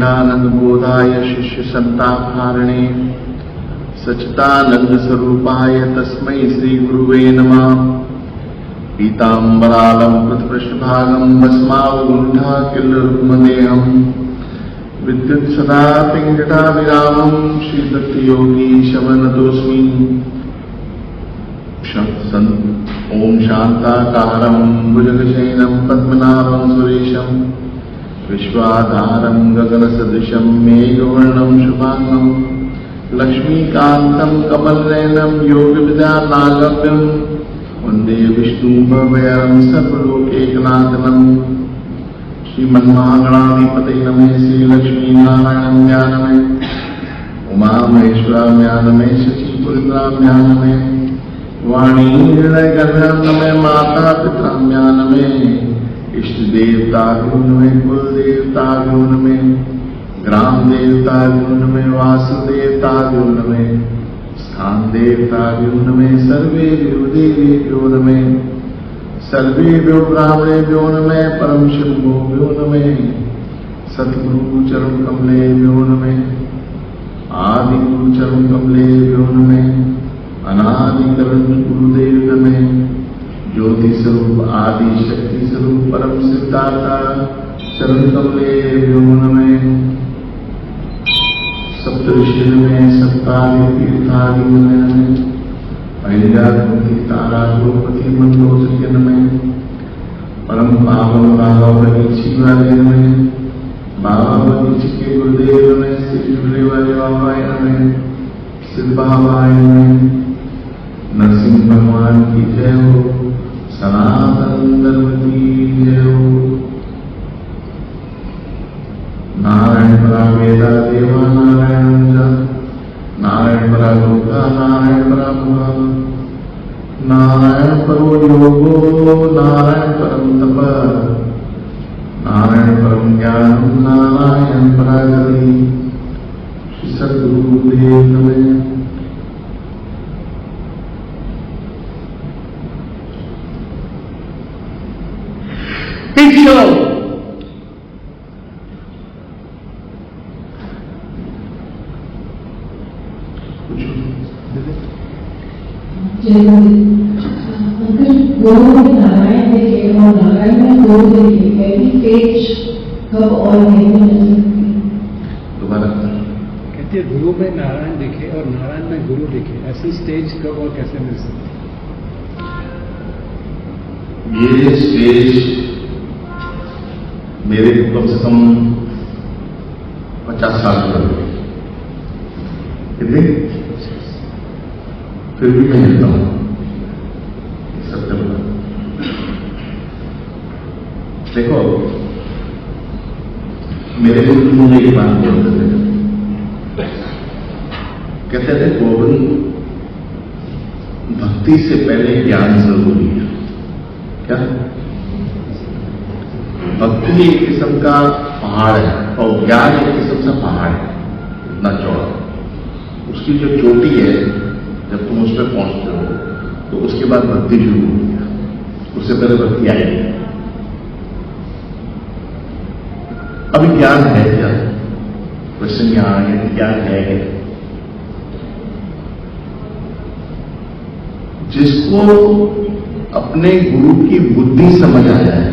अखंडानंद बोधाय शिष्य संतापहारिणे सच्चिदानंद स्वरूपाय तस्मै श्री गुरुवे नमः। पीतांबरालं कृतपृष्ठभागं भस्मावगुण्ठा किल्लरुक्मदेहं विद्युत् सदा पिङ्गटाभिरामं श्रीदत्तयोगीशवनतोऽस्मि। ओम शांताकारं भुजगशयनं पद्मनाभं सुरेशं विश्वाधारं गगनसदृशं मेघवर्णं शुभांगं लक्ष्मीकान्तं कमलनयनं योगविद्यानागम्यं वन्दे विष्णुभवयं सर्वलोकैकनाथनं। श्रीमन्महागणाधिपतये नमः। श्रीलक्ष्मीनारायणाय नमः। उमामहेश्वराय नमः। शचीपुत्राय नमः। वाणी हृदयगर्भां नमः। माता पिताभ्यां नमः। इष्ट देवताभ्यो नमः। कुल देवताभ्यो नमः। ग्राम देवताभ्यो नमः। वासुदेवताभ्यो नमः। स्थान देवताभ्यो नमः। सर्वेभ्यो देवेभ्यो नमः। सर्वेभ्यो ब्राह्मणेभ्यो नमः। परम शंभुभ्यो नमः। सद्गुरु चरण कमलेभ्यो नमः। आदि गुरु चरण कमलेभ्यो नमः। अनादिकरण गुरुदेव नमः। ज्योति स्वरूप आदि शक्ति स्वरूप परम सिद्धाता चरण कमलेभ्यो नमः। सप्तऋषि नमः। सप्तादि तीर्थादि नमः। अहिल्याद्रि तारा द्रौपदी मंडोदरी नमः। परम पावन बाबा बगीची वाले नमः। बाबा बगीची के गुरुदेव नमः। श्री झूले वाले बाबा नमः। शिव बाबा नमः। नरसिंह भगवान की जय हो। सनातन धर्म की जय हो। नारायण परा वेदा देवा नारायण नारायण परा लोका नारायण परा मुहा नारायण परो योगो नारायण परम तप नारायण परम ज्ञान नारायण परा गति। श्री सद्गुरुदेव नमः। नारायण देखे और नारायण में गुरु देखे पहली स्टेज कब और नहीं मिल सकती? दोबारा कहते हैं गुरु में नारायण दिखे और नारायण में गुरु दिखे, ऐसी स्टेज कब और कैसे मिल सकती? ये स्टेज मेरे कम से कम 50 साल पहले कितने फिर भी मैं मिलता हूं सत्य बता। देखो मेरे गुरु मुझे एक बात बोलते थे, कहते थे गोविंद भक्ति से पहले ज्ञान जरूरी है। क्या भक्ति एक किस्म का पहाड़ है और ज्ञान एक किस्म का पहाड़ है, इतना चौड़ा। उसकी जो चोटी है जब तुम उस पर पहुंचते हो तो उसके बाद भक्ति शुरू होती है, उससे पहले भक्ति आएगी। अभी ज्ञान है क्या? क्वेश्चन यहां है, ज्ञान है क्या? जिसको अपने गुरु की बुद्धि समझ आ जाए,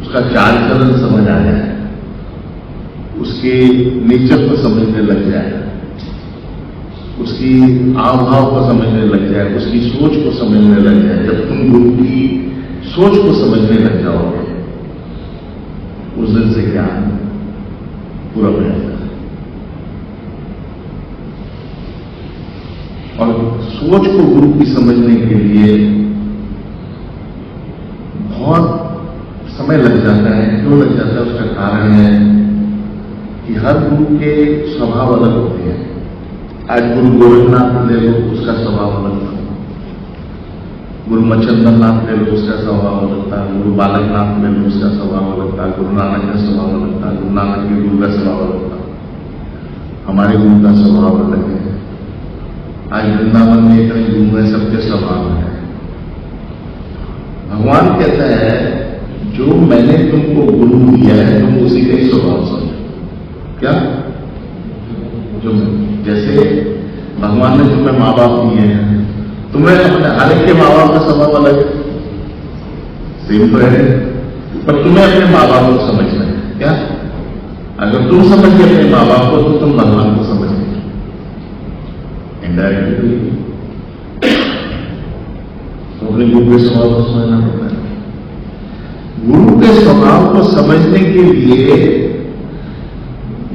उसका चाल चलन समझ आ जाए, उसके नेचर को समझने लग जाए, उसकी आव भाव को समझने लग जाए, उसकी सोच को समझने लग जाए। जब तुम गुरु की सोच को समझने लग जाओगे उस दिन से ज्ञान पूरा हो जाता है। और सोच को गुरु की समझने के लिए बहुत समय लग जाता है। क्यों लग जाता है? उसका कारण है कि हर गुरु के स्वभाव अलग होते हैं। आज गुरु गोविंदनाथ ले लो, उसका स्वभाव अलग था। गुरु मच्छंदर नाथ ले लो, उसका स्वभाव अलग था। गुरु बालकनाथ ले लो, उसका स्वभाव अलग था। गुरु नानक का स्वभाव अलग था। गुरु नानक के गुरु का स्वभाव अलग था। हमारे गुरु का स्वभाव अलग है। आज वृंदावन में इतने गुरु हैं, सबके स्वभाव है। भगवान कहता है जो मैंने तुमको गुरु दिया है तुम उसी का ही स्वभाव समझो। क्या? जो जैसे भगवान ने तुम्हें माँ बाप दिए हैं, तुम्हें अपने हर एक के माँ बाप का स्वभाव अलग है, सेम तो है, पर तुम्हें अपने माँ बाप को समझना है। क्या? अगर तुम समझ गए अपने माँ बाप को तो तुम भगवान को समझ गए इनडायरेक्टली। तो अपने गुरु के स्वभाव को समझना पड़ता है। गुरु के स्वभाव को समझने के लिए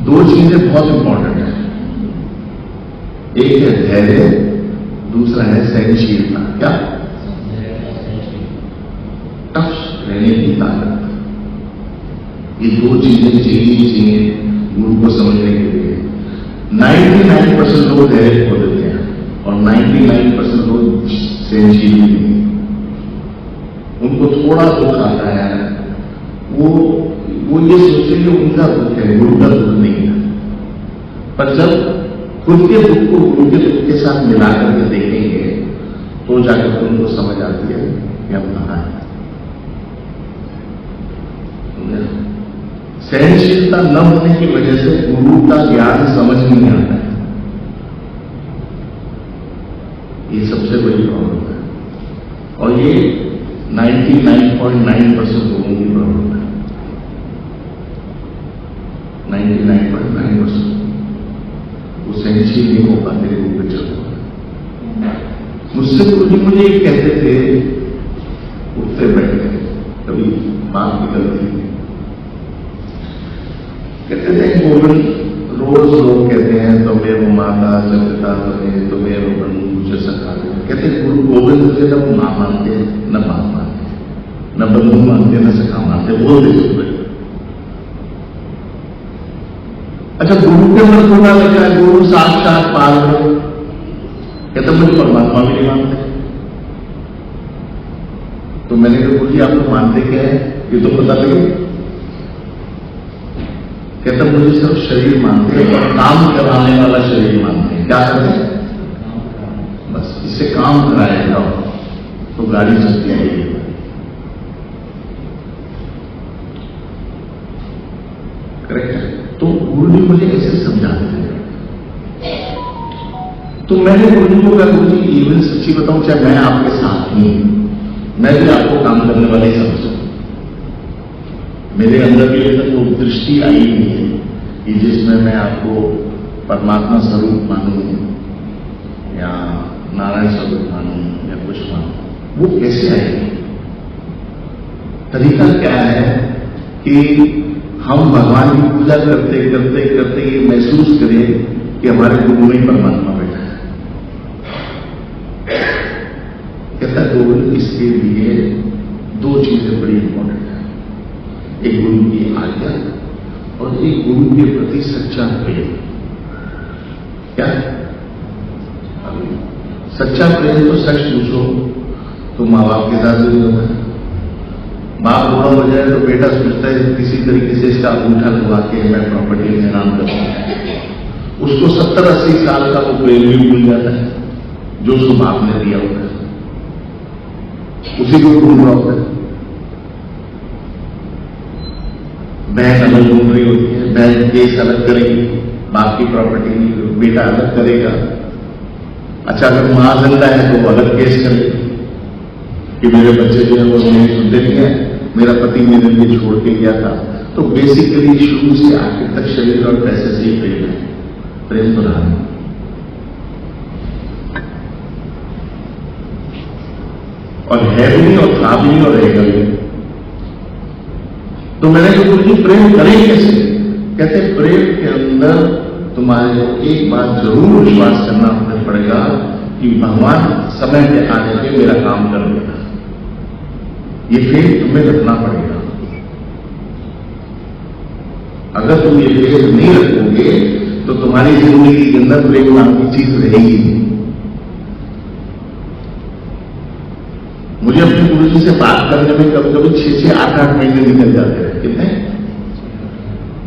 दो चीजें बहुत इंपॉर्टेंट है। एक है धैर्य, दूसरा है सहनशीलता। क्या? टफ रहने की ताकत। ये दो चीजें चाहिए गुरु को समझने के लिए। 99% लोग धैर्य खो देते हैं और 99% लोग सहनशील भी नहीं। उनको थोड़ा दुख आता है, वो ये सोचेंगे उनका दुख है, गुरु का दुख नहीं है। पर जब खुद के दुख को गुरु के दुख के साथ मिला करके देखेंगे तो जाकर उनको समझ आती है कि हम कहाँ है। सहनशीलता न होने की वजह से गुरु का ज्ञान समझ नहीं आता है। ये सबसे बड़ी प्रॉब्लम है और ये 99.9% लोगों की प्रॉब्लम है। 99.9% वो सहनशील नहीं हो पाते गुरु के चलते। मुझसे गुरु जी मुझे ये कहते थे, उठते बैठते कभी बात निकलती, कहते थे गोविंद, रोज लोग कहते हैं तुम्हें वो माता सत्यता तुम्हें वो बंधु मुझे सखाते। कहते गुरु गोविंद मुझे न मां मानते न बाप मानते, न बंधु मानते न सखा मानते, बोल दे। अच्छा, गुरु के मन को क्या लिखा है? गुरु साक्षात पारब्रह्म। कहते मुझे परमात्मा भी नहीं मानते। तो मैंने कहा गुरु जी आप लोग मानते क्या है ये तो पता लगे। कहते मुझे सिर्फ शरीर मानते हैं और काम कराने वाला शरीर मानते हैं। क्या करते हैं? बस इससे काम कराएगा तो गाड़ी चलती है। करेक्ट है। तो गुरु जी मुझे ऐसे समझाते थे। तो मैंने गुरु जी को कहा गुरु जी इवन सच्ची बताऊं, चाहे मैं आपके साथ हूं, मैं भी आपको काम करने वाले समझूं। मेरे अंदर भी तक वो दृष्टि आई नहीं है कि जिसमें मैं आपको परमात्मा स्वरूप मानूं या नारायण स्वरूप मानूं या कुछ मानूं। वो कैसे आएगी? तरीका क्या है कि हम भगवान की पूजा करते करते करते ये महसूस करें कि हमारे गुरु में परमात्मा बैठा है। कहता गोविंद इसके लिए दो चीजें बड़ी इंपॉर्टेंट है, एक गुरु की आज्ञा और एक गुरु के प्रति सच्चा प्रेम। क्या? सच्चा प्रेम तो सच पूछो तो माँ बाप के साथ भी होता है। बाप बुरा हो जाए तो बेटा सोचता है किसी तरीके से इसका अंगूठा लगा के मैं प्रॉपर्टी में नाम करूं। उसको 70-80 साल का वो प्रेम भी भूल जाता है जो उसको बाप ने दिया होता है, उसी को ढूंढ रहा होता है। बहन अलग ढूंढ रही होती है, बहन केस अलग करेगी, बाप की प्रॉपर्टी बेटा अलग करेगा। अच्छा, अगर मां जिंदा है तो वो अलग केस करेगी कि मेरे बच्चे जो है वो नहीं सुनते नहीं है, मेरा पति मेरे लिए छोड़ के गया था। तो बेसिकली शुरू से आखिर तक शरीर और पैसे से ही प्रेम है, प्रेम तो रहा नहीं। और है भी नहीं और था भी नहीं और रहेगा भी नहीं। तो मैंने कहा गुरु जी प्रेम करें कैसे? कहते प्रेम के अंदर तुम्हारे एक बात जरूर विश्वास करना पड़ेगा कि भगवान समय के आने पे मेरा काम कर देगा। ये फेथ तुम्हें रखना पड़ेगा। अगर तुम ये फेथ नहीं रखोगे तो तुम्हारी जिंदगी के अंदर प्रेम नाम की चीज रहेगी नहीं। मुझे अपने गुरु जी से बात करने में कभी कभी 6-6, 8-8 महीने निकल जाते हैं। कितने?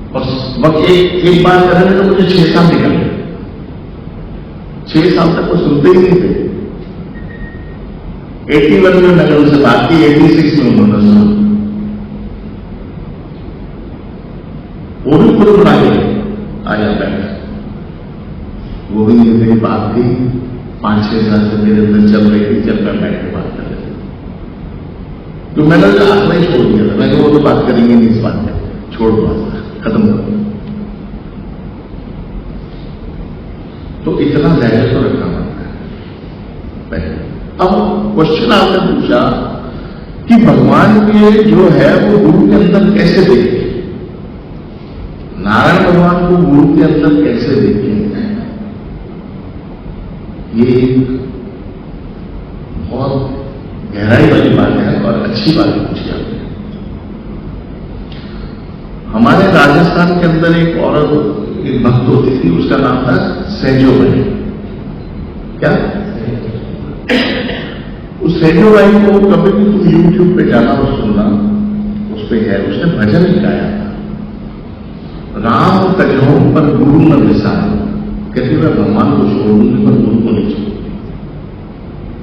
और वक्त एक बात करने में तो मुझे 6 साल निकल गए। 6 साल तक वो सुनते ही नहीं थे। 81 में मैंने उनसे बात की, 86 में उन्होंने सुना। आचार्य बैठे, गोविंद जी मेरी बात थी 5-6 साल से मेरे अंदर चल रही थी, जब मैं बैठ के बात कर रही थी, तो मैंने आत्मा ही छोड़ दिया था। मैंने वो तो बात करेंगे नहीं इस बात में, छोड़ बात खत्म कर। तो इतना धैर्य तो रखना पड़ता है पहले। अब क्वेश्चन आपने पूछा कि भगवान के जो है वो गुरु के अंदर कैसे देखे, नारायण भगवान को गुरु के अंदर कैसे देखे, ये बहुत गहराई वाली बात है और अच्छी बात पूछी आपने। हमारे राजस्थान के अंदर एक औरत, एक भक्त होती थी, उसका नाम था सेजोबाई। क्या? उस सेजोबाई को कभी भी तुम YouTube पे जाना और सुनना, उस पे है, उसने भजन गाया था, राम तजों पर गुरु न विसार। कहती मैं भगवान को छोड़ दूंगी पर गुरु को नहीं छोड़ूंगी।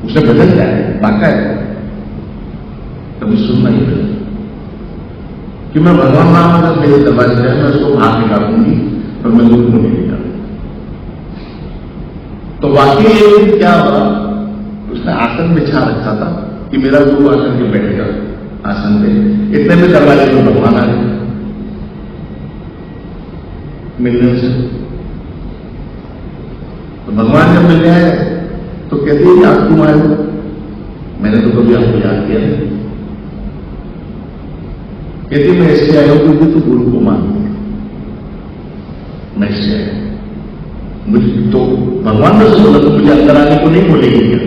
उसने भजन गाया, बाका है, कभी सुनना ही नहीं कि मैं भगवान राम अगर मेरे दरवाजे जाए मैं उसको बाहर निकालूंगी पर मैं गुरु को नहीं निकालूंगी। तो वाकई ये क्या हुआ, उसने आसन बिछा रखा था कि मेरा गुरु आकर के बैठेगा आसन पे। इतने में दरवाजे में भगवान आ गए मिलने से। तो भगवान जब मिल गए तो कहती है कि आप क्यों आए हो? मैंने तो कभी आपको याद किया नहीं। कहती मैं इससे आया हूं क्योंकि तू गुरु को मानती है, मैं इससे आया। मुझे तो भगवान ने बोला तो मुझे अंदर आने को नहीं बोलेगी क्या?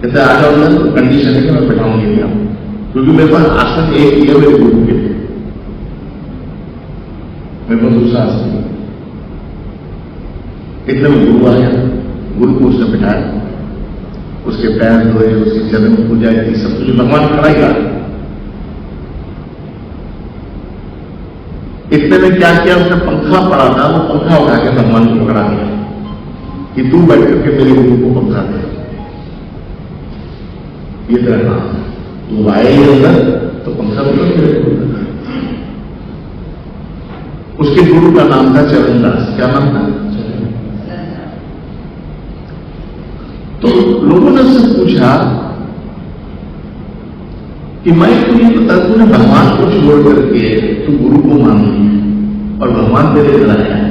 कहते आ जाओ अंदर, तो कंडीशन है कि मैं बैठाऊंगी नहीं आपको, क्योंकि मेरे पास आसन एक ही है मेरे गुरु के लिए, मेरे पास दूसरा आसन नहीं। इतने में गुरु आया, गुरु को उसने बिठाया, उसके पैर धोए, उसकी चरण पूजा की, सब कुछ भगवान खड़ा ही रहा। इतने में क्या किया, उसने पंखा पड़ा था, वो पंखा उठा के भगवान को पकड़ा दिया कि तू बैठ करके मेरे गुरु को पंखा दे। ये तेरा काम है, तू आए ही अंदर तो पंखा तो मेरे गुरु का। उसके गुरु का नाम था चरणदास। क्या नाम था? तो लोगों ने उससे पूछा कि मैं तुझे बता, तूने भगवान को छोड़ करके तू गुरु को मान ली और भगवान तेरे इधर आया है।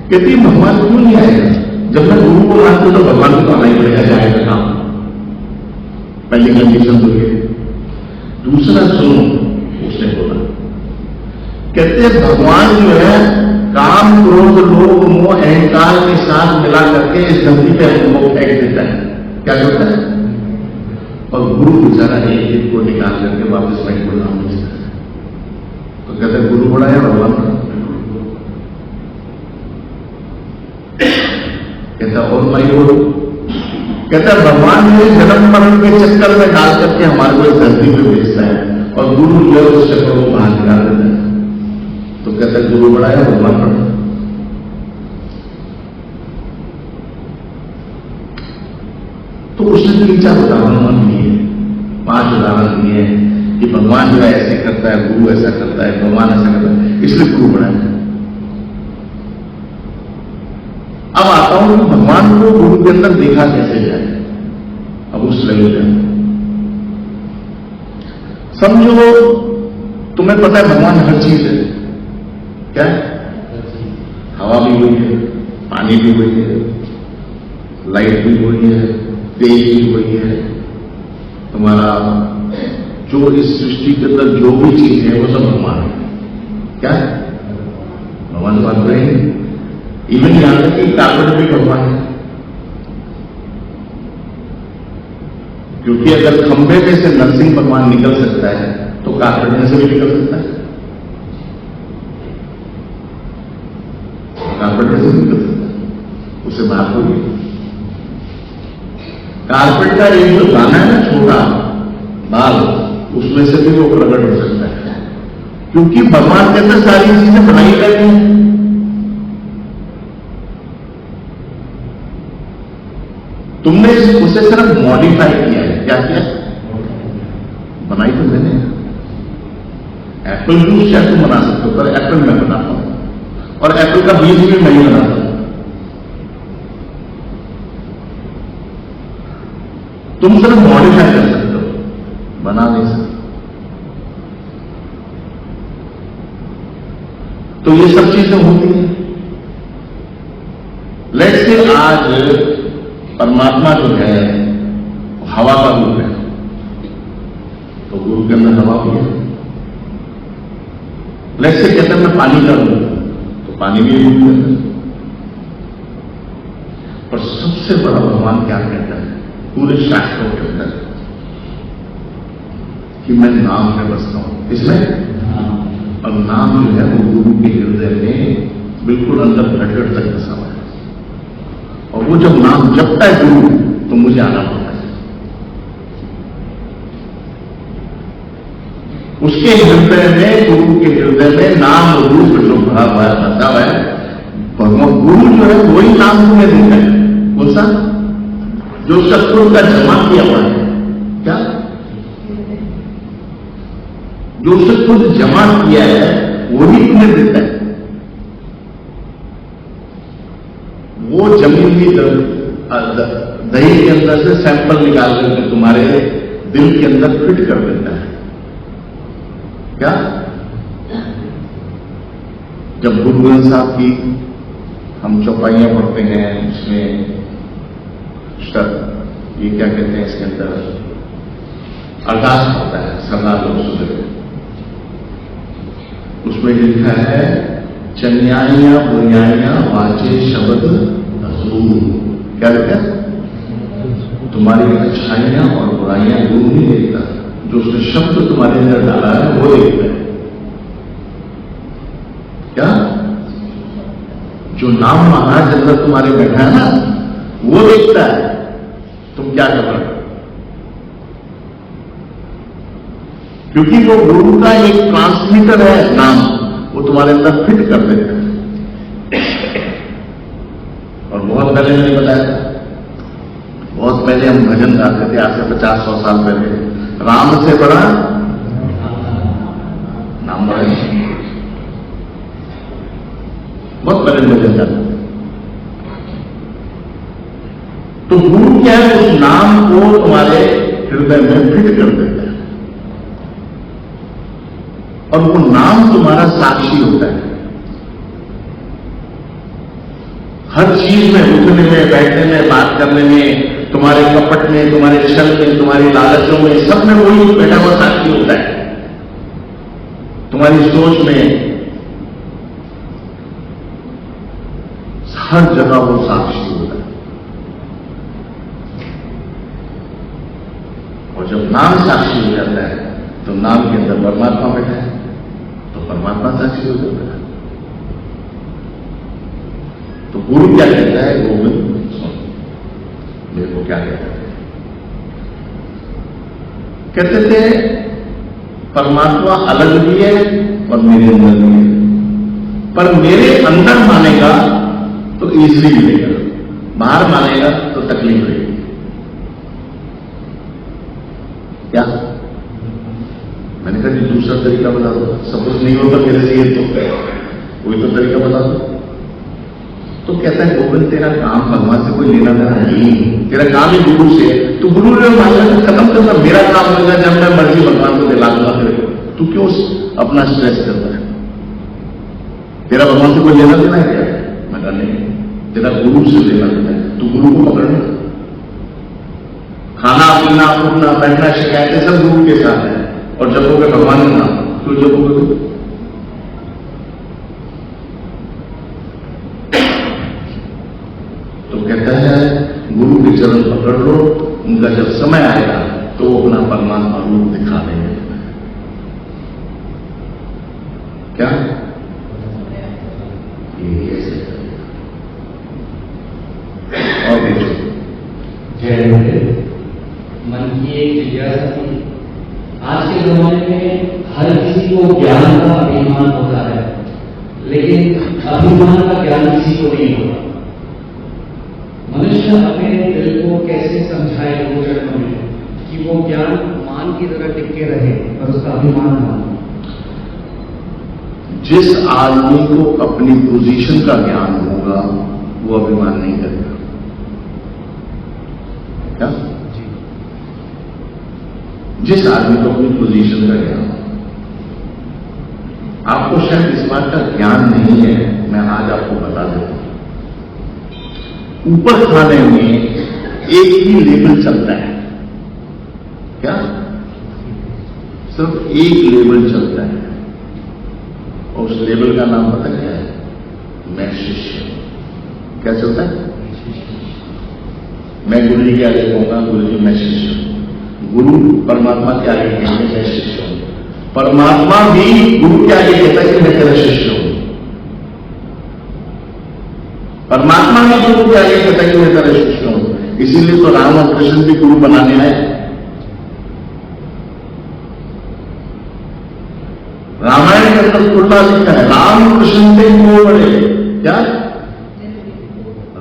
कहती भगवान क्यों नहीं आएगा? जब मैं गुरु को मानती हूं तो भगवान को आना ही पड़ेगा, जाएगा काम। पहली कंडीशन तो ये। दूसरा सुनो, उसने बोला, कहते भगवान जो है काम, क्रोध, लोभ, मोह, अहंकार के साथ मिला करके इस धरती पे हमको फेंक देता है। क्या करता है? और गुरु बेचारा एक को निकाल करके वापस वहीं को नाम भेजता है। तो कहते गुरु बड़ा है भगवान का? कहता और मैं बोलू, कहता भगवान ने जन्म मरण के चक्कर में डाल करके हमारे को इस धरती पे भेजता है और गुरु जो है उस चक्कर को बाहर निकाल देता है। तो कहता गुरु बड़ा है भगवान बड़ा। तो उसने 3-4 उदाहरण दिए, 5 उदाहरण दिए कि भगवान जो है ऐसे करता है, गुरु ऐसा करता है, भगवान ऐसा करता है, इसलिए गुरु बड़ा है। अब आता हूं कि भगवान को गुरु के अंदर देखा कैसे जाए। अब उस लेवल पे समझो, तुम्हें पता है भगवान हर चीज है। क्या है? हवा भी हुई है, पानी भी हुई है, लाइट भी हुई है, तेज भी हुई है, तुम्हारा जो इस सृष्टि के अंदर जो भी चीज है वो सब भगवान है। क्या है? भगवान बात करेंगे। इवन यहां तक कि कार्पेट भी भगवान है, क्योंकि अगर खंभे में से नरसिंह भगवान निकल सकता है तो कार्पेट में से भी निकल सकता है, कार्पेट में से निकल सकता है, उसे बात होगी। कार्पेट का एक जो दाना है ना, छोटा बाल, उसमें से भी वो प्रकट हो सकता है, क्योंकि भगवान के अंदर सारी चीजें बनाई गई हैं। तुमने उसे सिर्फ मॉडिफाई किया है। क्या किया? बनाई तो मैंने। एप्पल जूस क्या तुम बना सकते हो, पर एप्पल मैं बनाता हूं, और एप्पल का बीज भी मैं ही बनाता हूं। तुम सिर्फ मॉडिफाई कर सकते हो, बना नहीं सकते। तो ये सब चीजें होती हैं। लेट्स से आज परमात्मा जो है हवा का रूप है, तो गुरु के अंदर हवा भी है। लेट्स से कहते हैं मैं पानी का रूप हूं, तो पानी भी रूप के अंदर। पर सबसे बड़ा भगवान क्या कहता है पूरे शास्त्रों के अंदर, कि मैं नाम में बसता हूं। इसमें और नाम जो है वो गुरु के हृदय में बिल्कुल अंदर घट तक बसा हुआ है, और वो जब नाम जपता है गुरु तो मुझे आना पड़ता है। उसके हृदय में, गुरु के हृदय में नाम रूप जो भरा हुआ है, बसा हुआ है, भगवान गुरु जो है वही नाम तुम्हें देता है। कौन सा? जो सत्पुरुष का जमा किया हुआ है। क्या? जो सत्पुरुष जमा किया है वही तुम्हें देता है। वो जमी हुई दही के अंदर से सैंपल निकाल करके तुम्हारे दिल के अंदर फिट कर देता है। क्या? जब गुरु ग्रंथ साहब की हम चौपाइयां पढ़ते हैं, उसमें ये क्या कहते हैं, इसके अंदर अरदास होता है सदा लोग सुबह, उसमें लिखा है चन्याइया बुराइयां वाचे शब्द असूर। क्या लिखा है? तुम्हारी अच्छाइयां और बुराइयां गुरु नहीं देखता, जो उसने शब्द तुम्हारे अंदर डाला है वो देखता है। क्या? जो नाम महाराज अंदर तुम्हारे बैठा है ना, वो देखता है तुम क्या कर रहे हो, क्योंकि वो गुरु का एक ट्रांसमीटर है नाम, वो तुम्हारे अंदर फिट कर देता है। और बहुत पहले मैंने बताया था, बहुत पहले हम भजन गाते थे, आज से 50-100 साल पहले, राम से बड़ा नाम बड़ा। बहुत पहले भजन गाते थे। तो गुरु क्या है, उस नाम को तुम्हारे हृदय में फिट कर देता है, और वो नाम तुम्हारा साक्षी होता है। हर चीज में, उठने में, बैठने में, बात करने में, तुम्हारे कपट में, तुम्हारे छल में, तुम्हारी लालचों में, सब में वही बैठा हुआ साक्षी होता है। तुम्हारी सोच में हर जगह वो साक्षी होता है। और जब नाम साक्षी हो जाता है तो नाम के अंदर परमात्मा बैठा है, तो परमात्मा साक्षी हो जाता है। तो गुरु क्या कहता है, गोविंद सुन, मेरे को क्या कहता है। कहते थे परमात्मा अलग भी है और मेरे अंदर भी है, पर मेरे अंदर मानेगा तो ईजली मिलेगा, बाहर मानेगा तो तकलीफ रहेगी। क्या? मैंने कहा जी दूसरा तरीका बता दो, सपोज नहीं होता मेरे से ये, तो कोई तो तरीका बता दो। तो कहता है गोविंद तेरा काम भगवान से कोई लेना देना नहीं, तेरा काम ही गुरु से, तू गुरु ने मांगा खत्म करना, मेरा काम होगा जब मैं मर्जी भगवान को दिला दूंगा तेरे को, तू क्यों अपना स्ट्रेस करता है? तेरा भगवान से कोई लेना देना है क्या? मैं कहा नहीं, तेरा गुरु से लेना देना है, तू गुरु को पकड़ना। खाना पीना उठना बैठना शिकायतें सब गुरु के साथ है, और जपोगे भगवान का नाम, क्यों जपोगे? तो कहता है गुरु के चरण पकड़ लो, उनका जब समय आएगा तो वो अपना परमात्मा रूप दिखा देंगे। क्या? ये ऐसे और देखो जय मन की एक जिज्ञासा थी। आज के जमाने में हर किसी को ज्ञान का अभिमान होता है, लेकिन अभिमान का ज्ञान किसी को नहीं होता। मनुष्य अपने दिल को कैसे समझाए दो चरणों में कि वो ज्ञान मान की तरह टिके रहे और उसका अभिमान ना हो। जिस आदमी को अपनी पोजीशन का ज्ञान होगा वो अभिमान नहीं करेगा। क्या? जिस आदमी को अपनी पोजीशन का ज्ञान, आपको शायद इस बात का ज्ञान नहीं है, मैं आज आपको बता देता हूं। ऊपर खाने में एक ही लेवल चलता है। क्या? सिर्फ एक लेवल चलता है और उस लेवल का नाम पता क्या है? मैं शिष्य। क्या चलता है? मैं गुरु जी के आगे कहूंगा गुरु जी मैं शिष्य हूं। गुरु परमात्मा के आगे कहेंगे मैं शिष्य हूं। परमात्मा भी गुरु के आगे कहता है कि मैं तेरा शिष्य हूं। परमात्मा भी गुरु के आगे कहता है कि मैं तेरा शिष्य हूं। इसीलिए तो राम और कृष्ण भी गुरु बनाने आए। रामायण के अंदर उल्टा लिखा है राम कृष्ण से कोई बड़े। क्या?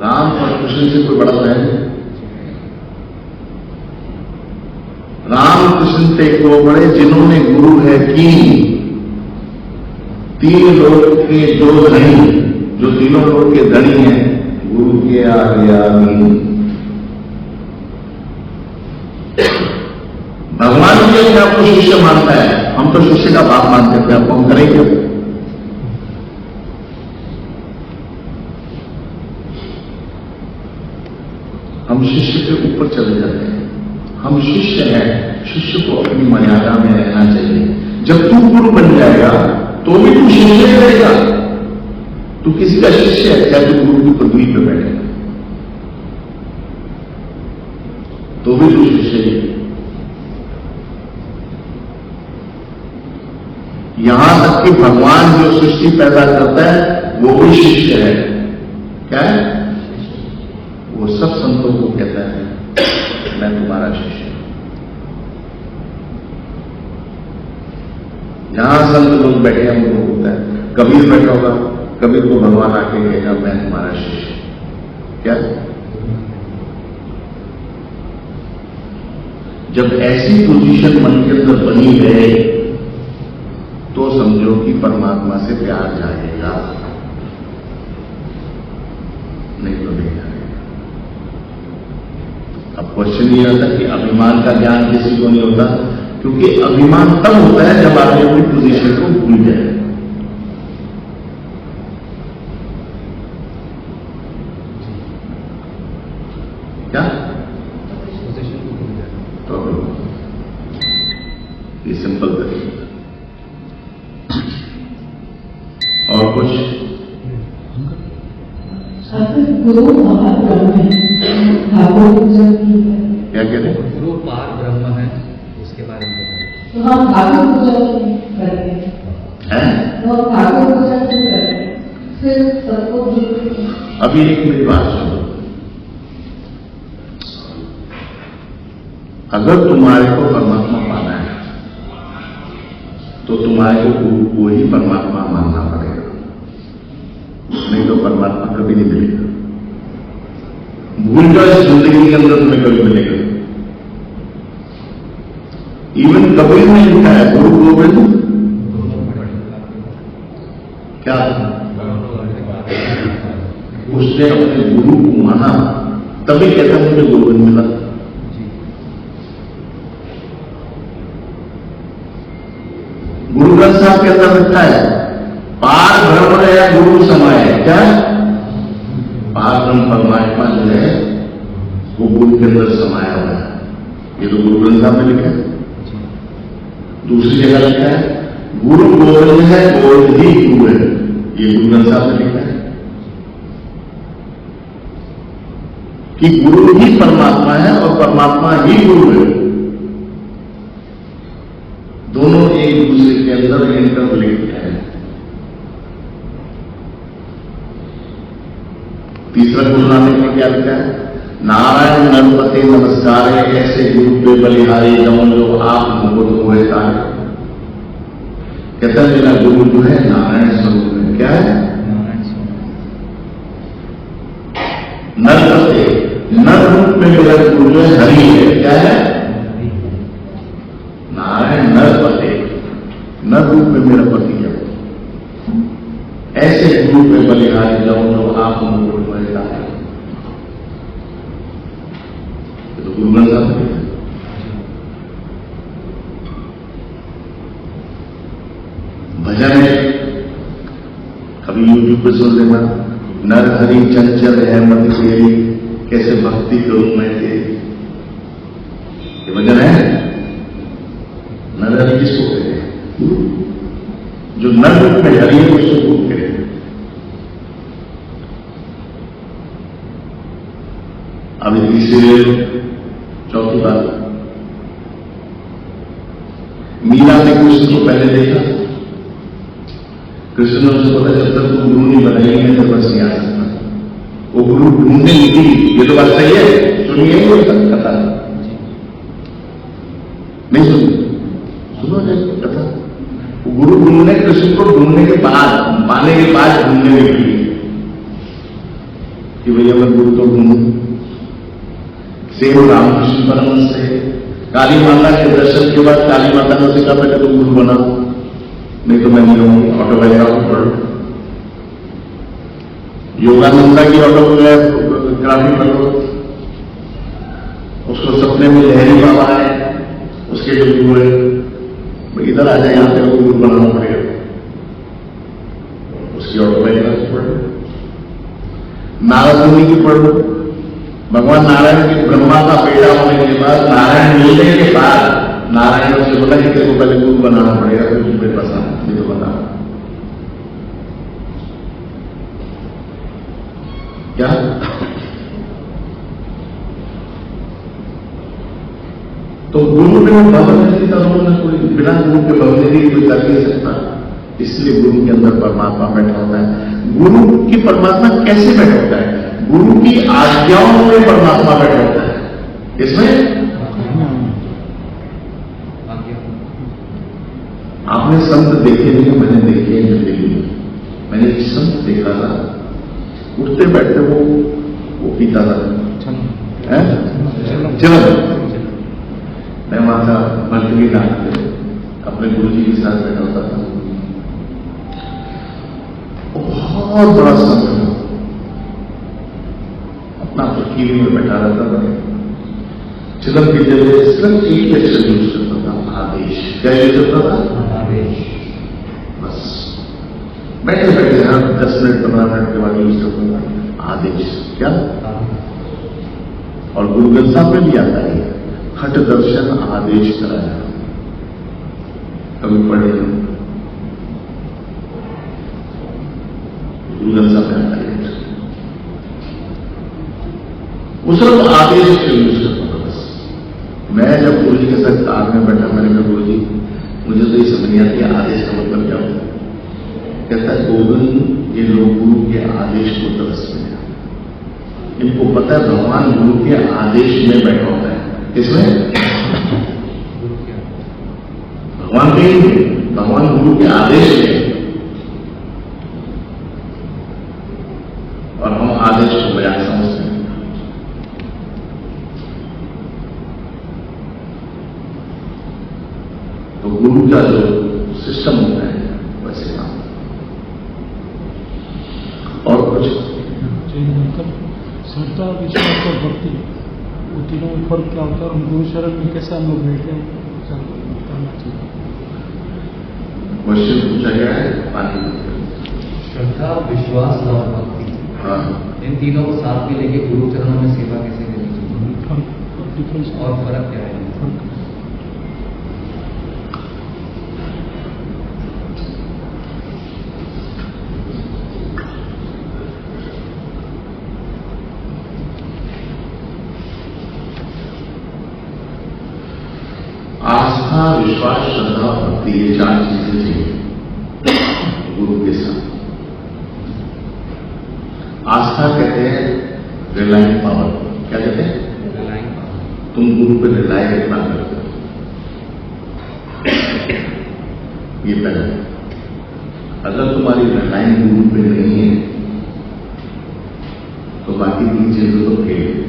राम और कृष्ण से कोई बड़ा है? राम कृष्ण से को बड़े जिन्होंने गुरु है की तीन लोग के जो धनी, जो तीनों लोग के धनी हैं, गुरु के आगे आगे। भगवान जी अपने आपको शिष्य मानता है, हम तो शिष्य का बाप मानते थे, आपको हम करेंगे। हम शिष्य के ऊपर चले जाते हैं। हम शिष्य हैं, शिष्य को अपनी मर्यादा में रहना चाहिए। जब तू गुरु बन जाएगा तो भी तू शिष्य रहेगा। तू किसी का शिष्य है चाहे तू गुरु की पदवी पे बैठे तो भी तू शिष्य है। यहां तक कि भगवान जो सृष्टि पैदा करता है वो भी शिष्य है। क्या है? वो सब संतों को कहता है मैं तुम्हारा शिष्य हूं। जहां संत लोग बैठे हैं उनको होता है। कबीर बैठा होगा, कबीर को भगवान आके कहेगा मैं तुम्हारा शिष्य। क्या? जब ऐसी पोजीशन मन के अंदर बनी है तो समझो कि परमात्मा से प्यार जाएगा, नहीं तो नहीं जाएगा। अब क्वेश्चन ये आता कि अभिमान का ज्ञान किसी को नहीं होता, क्योंकि अभिमान तब होता है जब आदमी अपनी पोजीशन को भूल जाए। क्या? तो ये सिंपल तरीका। और कुछ? गुरु पार ब्रह्म है, ठाकुर पूजा की है। क्या कहते हैं? गुरु पार ब्रह्म है, उसके बारे में बताइए। तो हम ठाकुर पूजा करते हैं, तो हम ठाकुर पूजा क्यों करते हैं? फिर सबको अभी एक मेरी बात सुनो। अगर तुम्हारे को परमात्मा पाना है तो तुम्हारे को गुरु को ही परमात्मा मानना पड़ेगा, नहीं तो परमात्मा कभी नहीं मिलेगा। भूल जाओ इस जिंदगी के अंदर तुम्हें कभी मिलेगा। इवन कबीर ने लिखा है गुरु गोविंद क्या? उसने अपने गुरु को माना तभी कहता मुझे गोविंद मिला। गुरु ग्रंथ साहब के अंदर लिखा है पार ब्रह्म है गुरु समाय। क्या? पार ब्रह्म परमात्मा जो है वो गुरु के अंदर समाया हुआ है। ये तो गुरु ग्रंथ साहब में लिखा है। दूसरी जगह लिखा है गुरु गोविंद है, गोविंद ही गुरु है। ये गुरु ग्रंथ साहब में लिखा है कि गुरु ही परमात्मा है और परमात्मा ही गुरु है। दोनों एक दूसरे के अंदर इंटरलिंक्ड है। तीसरा गुरु नानक ने क्या लिखा है? नारायण नरपति नमस्कार ऐसे गुरु पे बलिहारी जमन जो आप मुकुट हुए तारे। कहता है मेरा गुरु जो है नारायण स्वरूप है। क्या है? नरपति, नर रूप में मेरा गुरु जो है हरि है। क्या है? नारायण नरपति, नर रूप में मेरा पति है। रूप में बलिहारी जाऊं जो आप मुकुट में जाए। तो गुरु ग्रंथ साहब ने भजन है, कभी यूट्यूब पे सुन लेना, नर हरि चंचल है मत तेरी, कैसे भक्ति करूं मैं तेरी। ये भजन है। नर हरि किसको कहते हैं? जो नर रूप में हरि है उसको गुरु कहते हैं। अभी तीसरी चौथी बात, मीरा ने कृष्ण को पहले देखा, कृष्ण ने उसे पता जब तक तुम गुरु नहीं बनाएंगे तो बस नहीं आ सकता। वो गुरु ढूंढने निकली। ये तो बात सही है, सुनिए वो कथा नहीं सुनो कथा। वो गुरु ढूंढने, कृष्ण को ढूंढने के बाद, पाने के बाद ढूंढने निकली कि भैया मैं गुरु तो ढूंढू। सेम रामकृष्ण परमहंस से काली माता के दर्शन के बाद काली माता ने उसे कहा पहले तुम गुरु बनाओ, नहीं तो मैं नहीं रहूंगी, ऑटोबायोग्राफी पढ़ो। योगानंदा की ऑटोबायोग्राफी पढ़ो, उसको सपने में लहरी बाबा है, उसके जो गुरु है, इधर आ जाए, यहां पे गुरु बनाना पड़ेगा, उसकी ऑटोबायोग्राफी पढ़ो। नारद मुनि की पढ़ो, भगवान नारायण की ब्रह्मा का बेटा होने के बाद, नारायण मिलने के बाद नारायण से बोला कि तेरे को पहले गुरु बनाना पड़ेगा, फिर तुम मेरे पास आना, नहीं तो बना क्या। तो गुरु ने भवन नहीं था, उन्होंने कोई बिना गुरु के भवन नहीं कोई कर नहीं सकता। इसलिए गुरु के अंदर परमात्मा बैठा होता है। गुरु की परमात्मा कैसे बैठा होता है? गुरु की आज्ञाओं में परमात्मा बैठा होता है। इसमें आपने संत देखे नहीं, मैंने देखे हैं जिंदगी में। मैंने एक संत देखा था, उठते बैठते वो पीता था, चलो मैं वहां था भर्तगी घाट पे अपने गुरु जी के साथ बैठा होता था। बहुत बड़ा संत अपना फकीरी में बैठा रहता था, चिलम पीते हुए सिर्फ एक अक्षर यूज करता था, आदेश। क्या यूज करता था? आदेश। बस बैठे बैठे हाँ 10 मिनट 15 मिनट के बाद यूज करता था आदेश। क्या? और गुरु ग्रंथ साहब में भी आता है, हट दर्शन आदेश कराया। कभी पढ़े गुरु ग्रंथ साहब में आता है, वो सिर्फ आदेश का यूज करता था बस। मैं जब गुरु जी के साथ कार में बैठा, मैंने कहा गुरु जी मुझे तो ये समझ नहीं आती आदेश का मतलब क्या होता है। कहता है गोविंद ये लोग गुरु के आदेश को तरस में, इनको पता है भगवान गुरु के आदेश में बैठा होता है। इसमें भगवान के ही, भगवान गुरु के आदेश में, और हम आदेश को बयान समझते हैं। तो गुरु का जो सिस्टम होता है वैसे काम। और कुछ श्रद्धा, विश्वास और भक्ति, वो तीनों में फर्क क्या होता है? और गुरु शरण में कैसे हम लोग बैठते हैं? क्वेश्चन पूछा गया है पानी। श्रद्धा, विश्वास और भक्ति, हाँ, इन तीनों को साथ में लेके गुरु चरणों में सेवा कैसे करनी चाहिए और फर्क क्या है? आस्था, विश्वास, श्रद्धा, भक्ति, ये 4 चीजें चाहिए गुरु के साथ। आस्था कहते हैं रिलाइंग पावर। क्या कहते हैं? Relying power. तुम गुरु पर रिलाय कितना करते हो, ये पहला। अगर तुम्हारी रिलाइंग गुरु पे नहीं है तो बाकी 3 चीजें तो फेल है।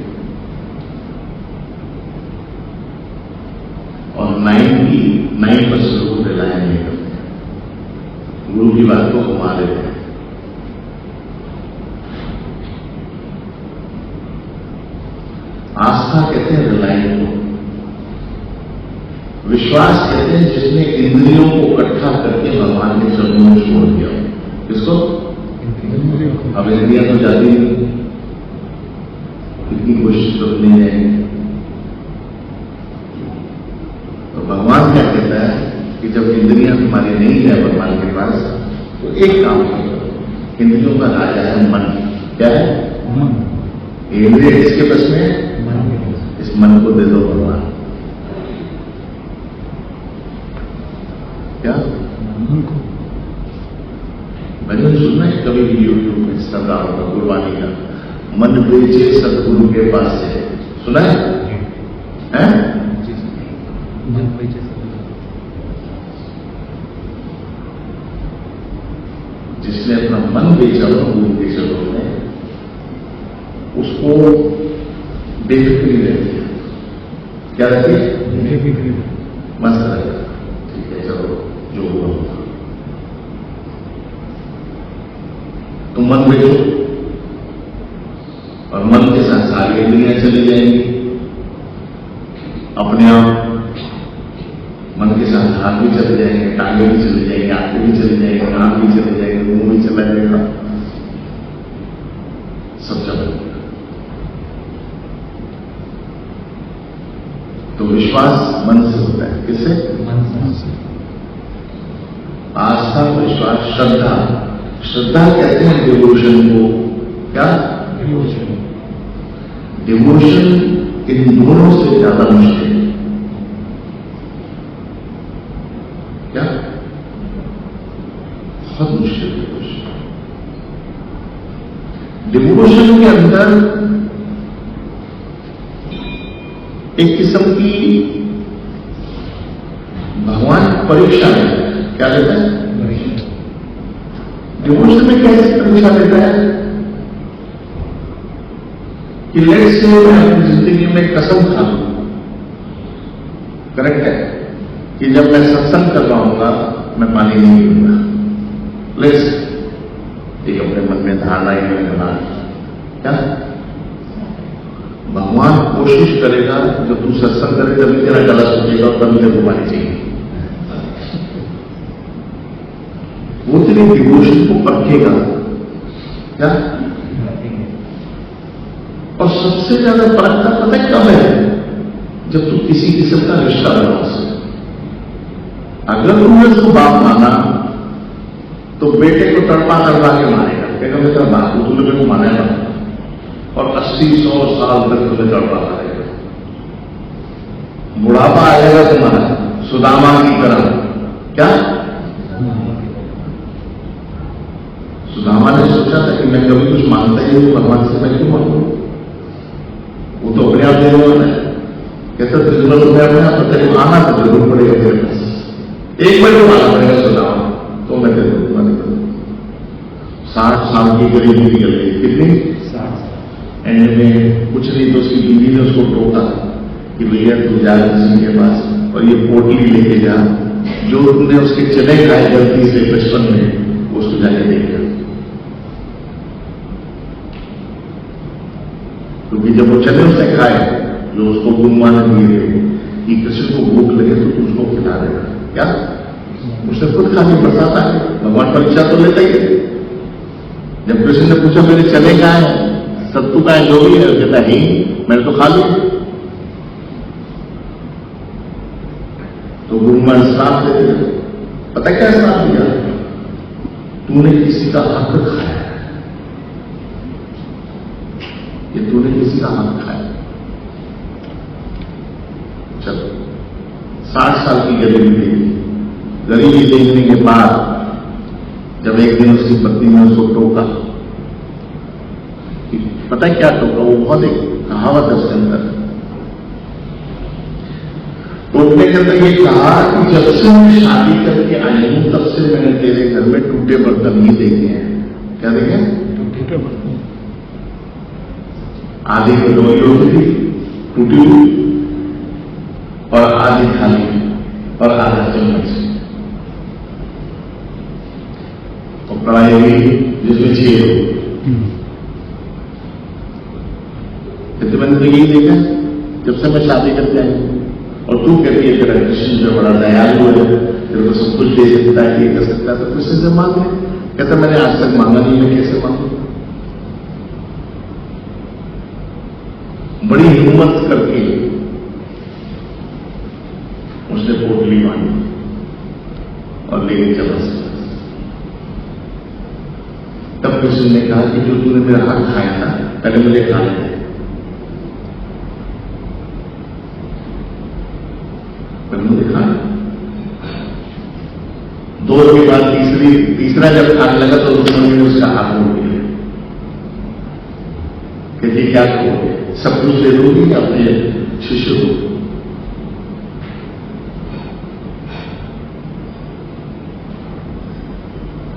और 99% लोग रिलाय नहीं करते, गुरु की बात को घुमा देते हैं। आस्था कहते हैं रिलायंस को, विश्वास कहते हैं जिसने इंद्रियों को इकट्ठा करके भगवान के चरणों में छोड़ दिया। किसको? अब इंद्रियां तो जाती नहीं, इतनी कोशिश तो नहीं जाएंगे। तो भगवान क्या कहता है कि जब इंद्रियां तुम्हारी नहीं है भगवान के पास, तो एक काम करो, इंद्रियों का राजा है मन। क्या है? इंद्रिय किसके बस में है? इस मन को दे दो भगवान। क्या मैंने सुना है कभी भी यूट्यूब में सरदार का गुरबानी का, मन बेचे सतगुरु के पास से, सुना है? जिसने अपना मन बेचा हो गुरु के चरणों में, उसको बेफिक्री रहती है। क्या रहती है? मस्त रहता है। ठीक है, चलो जो हुआ होगा। तुम मन बेचो और मन के साथ सारी इंद्रियां चली जाएंगी अपने आप। मन के साथ हाथ भी चले जाएंगे, टांगे भी चले जाएंगे, आंखें भी चले जाएंगे, कान भी चले जाएंगे, मुंह भी चला जाएगा, सब चला जाएगा। तो विश्वास मन से होता है। किससे? मन से। आस्था, विश्वास, श्रद्धा। श्रद्धा कहते हैं डिवोशन को। क्या? डिवोशन इन दोनों से ज्यादा मुश्किल है। क्या? बहुत मुश्किल डिवोशन। डिवोशन के अंदर एक किस्म की भगवान परीक्षा लेता है। क्या लेता है? डिवोशन में कैसे परीक्षा लेता है कि लेट से मैं अपनी जिंदगी में कसम खा लूं, करेक्ट है, कि जब मैं सत्संग कर रहा हूंगा मैं पानी नहीं पीऊंगा। लेट एक अपने मन में धारणा ही मैंने बना ली। क्या? भगवान कोशिश करेगा जब तू सत्संग करे तभी तेरा गला सूखेगा और तभी तेरे को पानी चाहिए। वो तेरे डिवोशन को परखेगा। क्या? और सबसे ज्यादा परखता पता है कब है? जब तू किसी किस्म का रिश्ता बना उससे। अगर तुमने उसको बाप माना तो बेटे को तड़पा तड़पा के मारेगा, कहना मैं तेरा बाप हूं, तूने मेरे को माना है और 80-100 साल तक तुम्हें तड़पा मारेगा। बुढ़ापा आएगा तुम्हारा सुदामा की तरह। क्या? सुदामा ने सोचा था कि मैं कभी कुछ मांगता ही नहीं भगवान से, मैं क्यों मांगू? वो तो अपने आप देने वाला है। कहता जरूरत तुम्हें अपने आप तो तेरे आना तो जरूर पड़ेगा तेरे पास, एक बार तो माना पड़ेगा सुदामा, तो मैं तेरे को मदद करूं। 60 साल की गरीबी निकल गई। कितनी? 60। एंड में कुछ नहीं तो उसकी बीवी ने उसको टोका कि भैया तू जा किसी के पास और ये पोटली लेके जा, जो तुमने उसके चने खाए गलती से बचपन में उसको जाके देगा। क्योंकि जब वो चने उसने खाए जो उसको गुरुमा ने दिए थे कि कृष्ण को भूख लगे तो तू उसको खिला देगा। क्या? उसने खुद खा के बरसात आ गई। भगवान परीक्षा तो लेता ही है। जब कृष्ण ने पूछा मेरे चने कहाँ हैं, सत्तू का है, जो भी है, कहता है मैंने तो खा लिया। तो गुरुमा ने श्राप दे दिया। पता क्या श्राप दिया? तूने किसी का हक खाया, ये तूने किसी का हक खाया। चलो 60 साल की गरीबी देखी। गरीबी देखने के बाद जब एक दिन उसकी पत्नी ने उसको टोका, पता है क्या टोका? वो बहुत एक कहावत है उसके अंदर। टोकने के अंदर ये कहा कि जब से मैं शादी करके आई हूं तब से मैंने तेरे घर में टूटे बर्तन ही देखे हैं। क्या देखे? टूटे बर्तन। आधी कटोरी होती थी टूटी हुई और आधी थाली और आधा चम्मच और कढ़ाई हुई जिसमें 6 हो। मैंने तो यही देखा जब से मैं शादी करके आई हूं। और तू कहती है तेरा कृष्ण जो बड़ा दयालु है, तेरे को सब कुछ दे सकता है, ये कर सकता है, तो कृष्ण से मांग ले। कहता मैंने आज तक मांगा नहीं, मैं कैसे मांगू? बड़ी हिम्मत करके उसने पोटली मांगी और लेके चला सकता। तब कृष्ण ने कहा कि जो तूने मेरा हाथ खाया था, पहले मुझे खाने दे। मुझे खाना। 2 के बाद तीसरा जब खाने लगा तो दूसरे ने उसका हाथ रोक दिया। कहती क्या करोगे, सब कुछ दे दोगी अपने शिष्य को?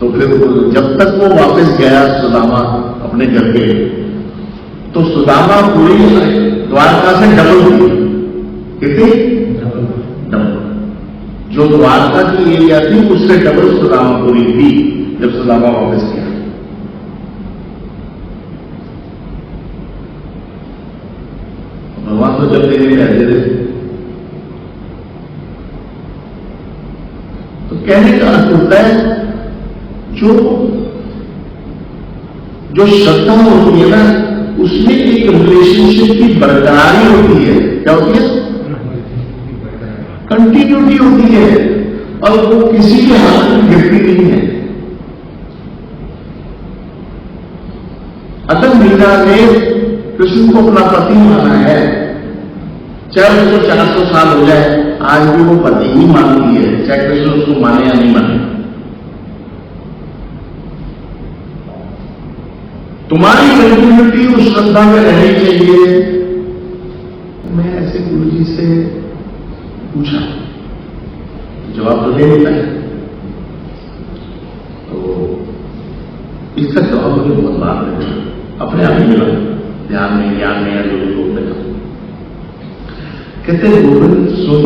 तो फिर जब तक वो वापस गया सुदामा अपने घर पे, तो सुदामा पूरी द्वारका से डबल हुई। कितनी? जो द्वारका की एरिया थी उससे डबल सुदामापुरी थी जब सुदामा वापस गया। भगवान तो जब देने में रहते थे। तो कहने का अर्थ होता है जो श्रद्धा होती है ना, उसमें एक रिलेशनशिप की बरकरारी होती है। क्या होती है? कंटिन्यूटी होती है, और वो किसी के हाथ में गिरती नहीं है। अगर मीरा ने कृष्ण को अपना पति माना है, चाहे उसको 400 साल हो जाए, आज भी वो पति ही मानती है, चाहे कृष्ण उसको माने या नहीं माने। तुम्हारी कंटिन्यूटी उस श्रद्धा में रहनी चाहिए। मैं ऐसे गुरु जी से पूछा, जवाब तो दे देता है, तो इसका जवाब मुझे बहुत बार मिला, अपने आप ही मिला, ध्यान में, ज्ञान में, या जो भी लोग मिला। कहते गोविंद सुन,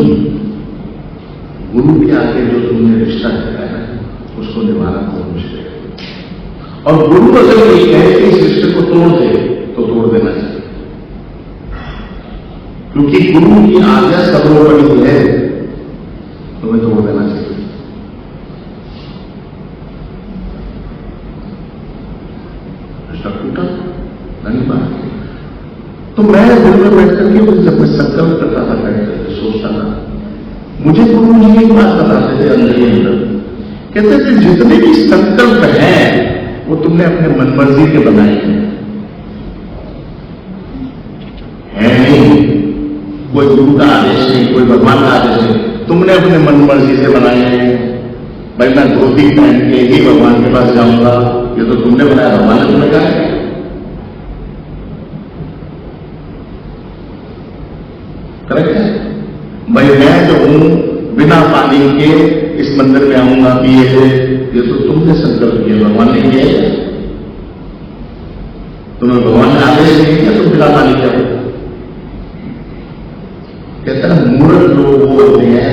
गुरु के आगे जो तुमने रिश्ता रखा है उसको निभाना बहुत मुश्किल है। और गुरु अगर ये कहे कि इस रिश्ते को तोड़ दे तो तोड़ देना चाहिए, क्योंकि गुरु की आज्ञा सर्वोपरि है, तुम्हें तोड़ देना चाहिए। रिश्ता टूटा नहीं बात। तो मैं दिल में बैठ करके जब मैं संकल्प करता था, बैठ करके सोचता था, मुझे गुरु जी एक बात बताते थे अंदर ही अंदर, कहते थे जितने भी संकल्प हैं वो तुमने अपने मन मर्जी के बनाए हैं, है नहीं, कोई गुरु का आदेश नहीं, कोई भगवान का आदेश नहीं, तुमने अपने मन मर्जी से बनाए हैं। भाई मैं धोती पहन के ही भगवान के पास जाऊंगा, ये तो तुमने बनाया, भगवान ने तुम्हें कहा है। करेक्ट है भाई? मैं जो हूं बिना पानी के इस मंदिर में आऊंगा पिए हुए, ये तो तुमने संकल्प किया, भगवान ने किया है। तुम्हें भगवान ने आदेश नहीं किया तुम बिना पानी के। कहता है मूर्ख लोग वो होते हैं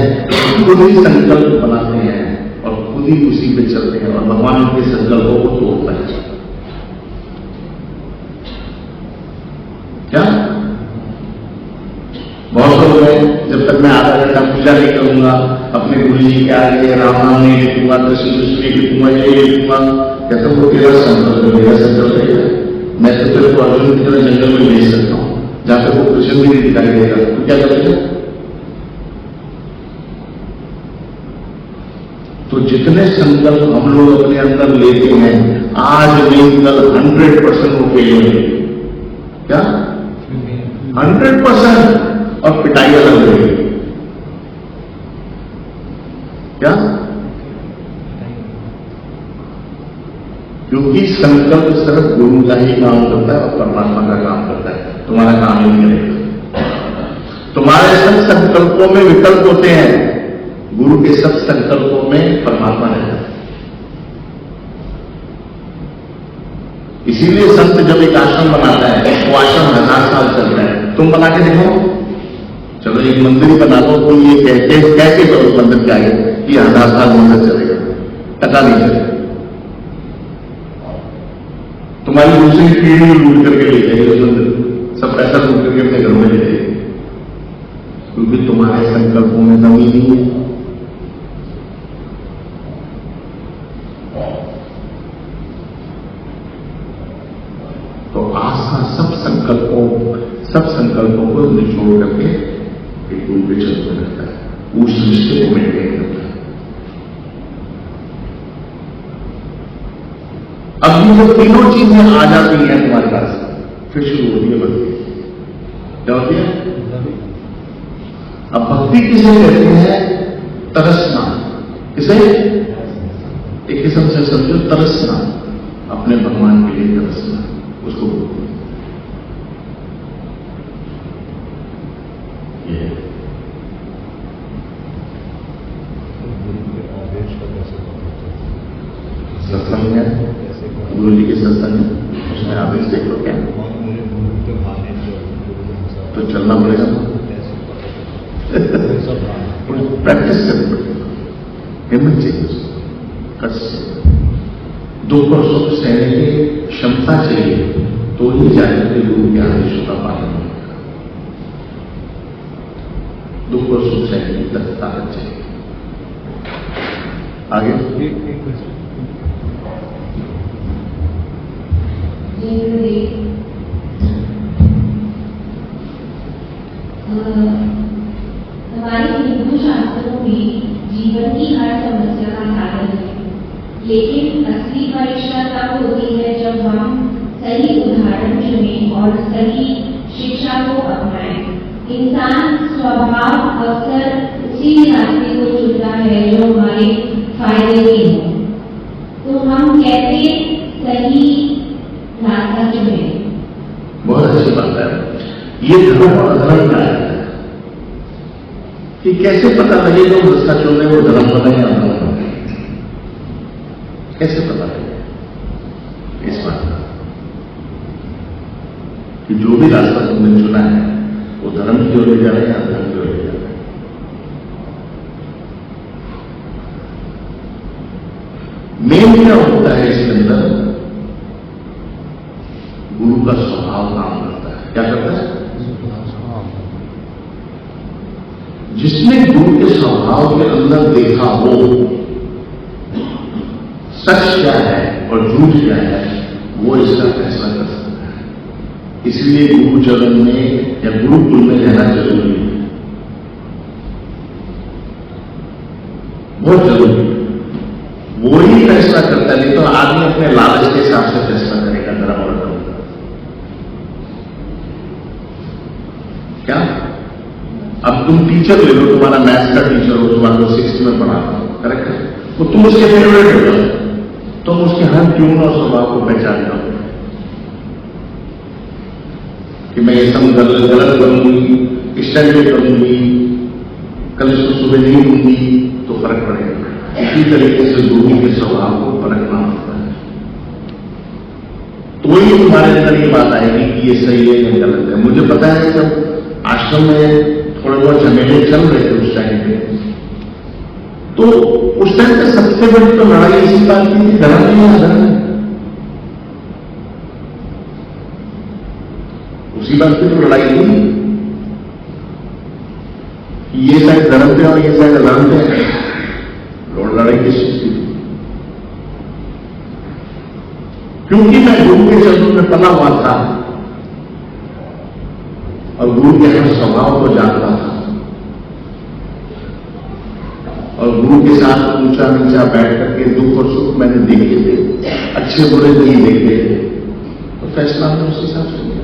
खुद ही संकल्प बनाते हैं और खुद ही उसी पे चलते हैं, और भगवान के संकल्पों को तोड़ता है। क्या बहुत लोग हैं, जब तक मैं आधा घंटा पूजा नहीं करूंगा, अपने गुरु जी के आगे राम नाम नहीं लिखूंगा, कृष्ण कृष्ण नहीं लिखूंगा, ये लिखूंगा, कहते वो तेरा संकल्प, मेरा संकल्प है। मैं तो तेरे को अर्जुन की तरह जंगल में भेज सकता हूं, जहां पे वो कृष्ण भी नहीं दिखाई देगा, तो क्या करेगा? तो जितने संकल्प हम लोग अपने अंदर लेते हैं, आज नहीं कल 100% वो फेल होंगे। क्या 100%? और पिटाई अलग होगी। क्या? क्योंकि संकल्प सिर्फ गुरु का ही काम करता है और परमात्मा का काम करता है, तुम्हारा काम ही नहीं करेगा। तुम्हारे सब संकल्पों में विकल्प होते हैं, गुरु के सब संकल्पों में परमात्मा रहता है। इसीलिए संत जब एक आश्रम बनाता है, वो आश्रम 1000 साल चलता है। तुम बना के देखो, चलो एक मंदिर ही बना लो, तुम ये कहते करो उस मंदिर के आगे कि 1000 साल मंदिर चलेगा, पता नहीं चलेगा। तुम्हारी दूसरी पीढ़ी लूट करके ले जाएगी उस मंदिर, सब पैसा लूट करके अपने घरों में ले जाएगी। क्योंकि तुम्हारे संकल्पों में नमी नहीं है। तो आस्था सब संकल्पों को निचोड़ करके एक गुरु के चरण में रहता है, उस रिश्ते को मेंटेन करता है। अब ये जब तीनों चीजें आ जाती हैं तुम्हारे पास, फिर शुरू होती है भक्ति। क्या होती है? अब भक्ति किसे कहते हैं? तरसना। किसे? एक किस्म से समझो तरसना, अपने भगवान के लिए तरसना, उसको बोलते हैं। ये सत्संग है, गुरु जी के सत्संग है, उसमें आदेश देख लो क्या, तो चलना पड़ेगा। प्रैक्टिस करनी पड़ेगी, हिम्मत चाहिए, कष्ट चाहिए, दुख और सुख सहने की क्षमता चाहिए, तो ही जाकर गुरु के आदेशों का पालन होगा। दुख और सुख सहने की ताकत चाहिए। आगे हमारे हिंदू शास्त्रों में जीवन की हर समस्या का साधन है, लेकिन असली परीक्षा तब होती है जब हम सही उदाहरण चुनें और सही शिक्षा को अपनाएं। इंसान स्वभाव अक्सर उसी रास्ते को चुनता है जो हमारे फायदे में हो, तो हम कैसे सही रास्ता चुने? बहुत अच्छी बात है। ये धर्म और अधर्म का है कि कैसे पता लगे जो रास्ता चुन रहे वो धर्म बने या अधर्म बने, कैसे पता लगे इस बात का कि जो भी रास्ता तुमने चुना है वो धर्म की ओर ले जा रहे हैं या अधर्म की ओर ले जा रहे हैं। मेन क्या होता है इसके अंदर? गुरु का स्वभाव काम करता है। क्या करता है? जिसने गुरु के स्वभाव के अंदर देखा हो सच क्या है और झूठ क्या है, वो इसका फैसला कर सकता है। इसलिए गुरु चरण में या गुरुकुल में रहना जरूरी है, बहुत जरूरी है। वो ही फैसला करता है, नहीं तो आदमी अपने लालच के हिसाब से फैसला करेगा धर्म और अधर्म का। क्या? अब तुम टीचर ले लो, तुम्हारा मैथ्स का टीचर हो, तुम्हारा 6th में पढ़ा, करेक्ट है, तो तुम उसके फेवरेट हो जाओ, तुम उसके हर ट्यून और स्वभाव को पहचान जाओ कि मैं ये सब गलत करूंगी, स्टैंडर्ड करूंगी, कल इसको सुबह नहीं दूंगी, तो फर्क पड़ेगा। इसी तरीके से गुरु के स्वभाव को परखना होता है, तो ही तुम्हारे अंदर ये बात आएगी कि ये सही है या गलत है। मुझे पता है जब आश्रम में थोड़े बहुत झमेले चल रहे थे उस टाइम पे, तो उस टाइम पे सबसे बड़ी तो लड़ाई इसी बात की थी, धर्म नहीं है अधर्म है। उसी बात की तो लड़ाई थी कि ये शायद धर्म पे और ये शायद अधर्म पे है। लड़ाई किस चीज की थी? क्योंकि मैं गुरु के चरणों में पला हुआ था और गुरु के हर स्वभाव को जानता था, और गुरु के साथ ऊंचा नीचा बैठ करके दुख और सुख मैंने देखे थे, अच्छे बुरे नहीं देखे थे, तो फैसला हमने उस हिसाब से लिया।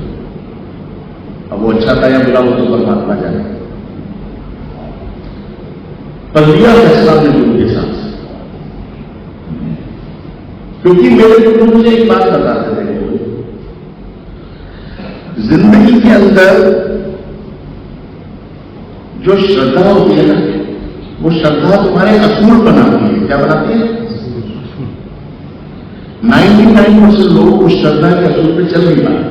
अब वो अच्छा था या बुरा, वो तो परमात्मा जाने, पर लिया फैसला हमने गुरु के साथ। क्योंकि मेरे गुरु मुझे एक बात बताते थे, जिंदगी के अंदर जो श्रद्धा होती है ना, वो श्रद्धा तुम्हारे असूल बनाती है। क्या बनाती है? 99% लोग उस श्रद्धा के असूल पे चल नहीं पाते,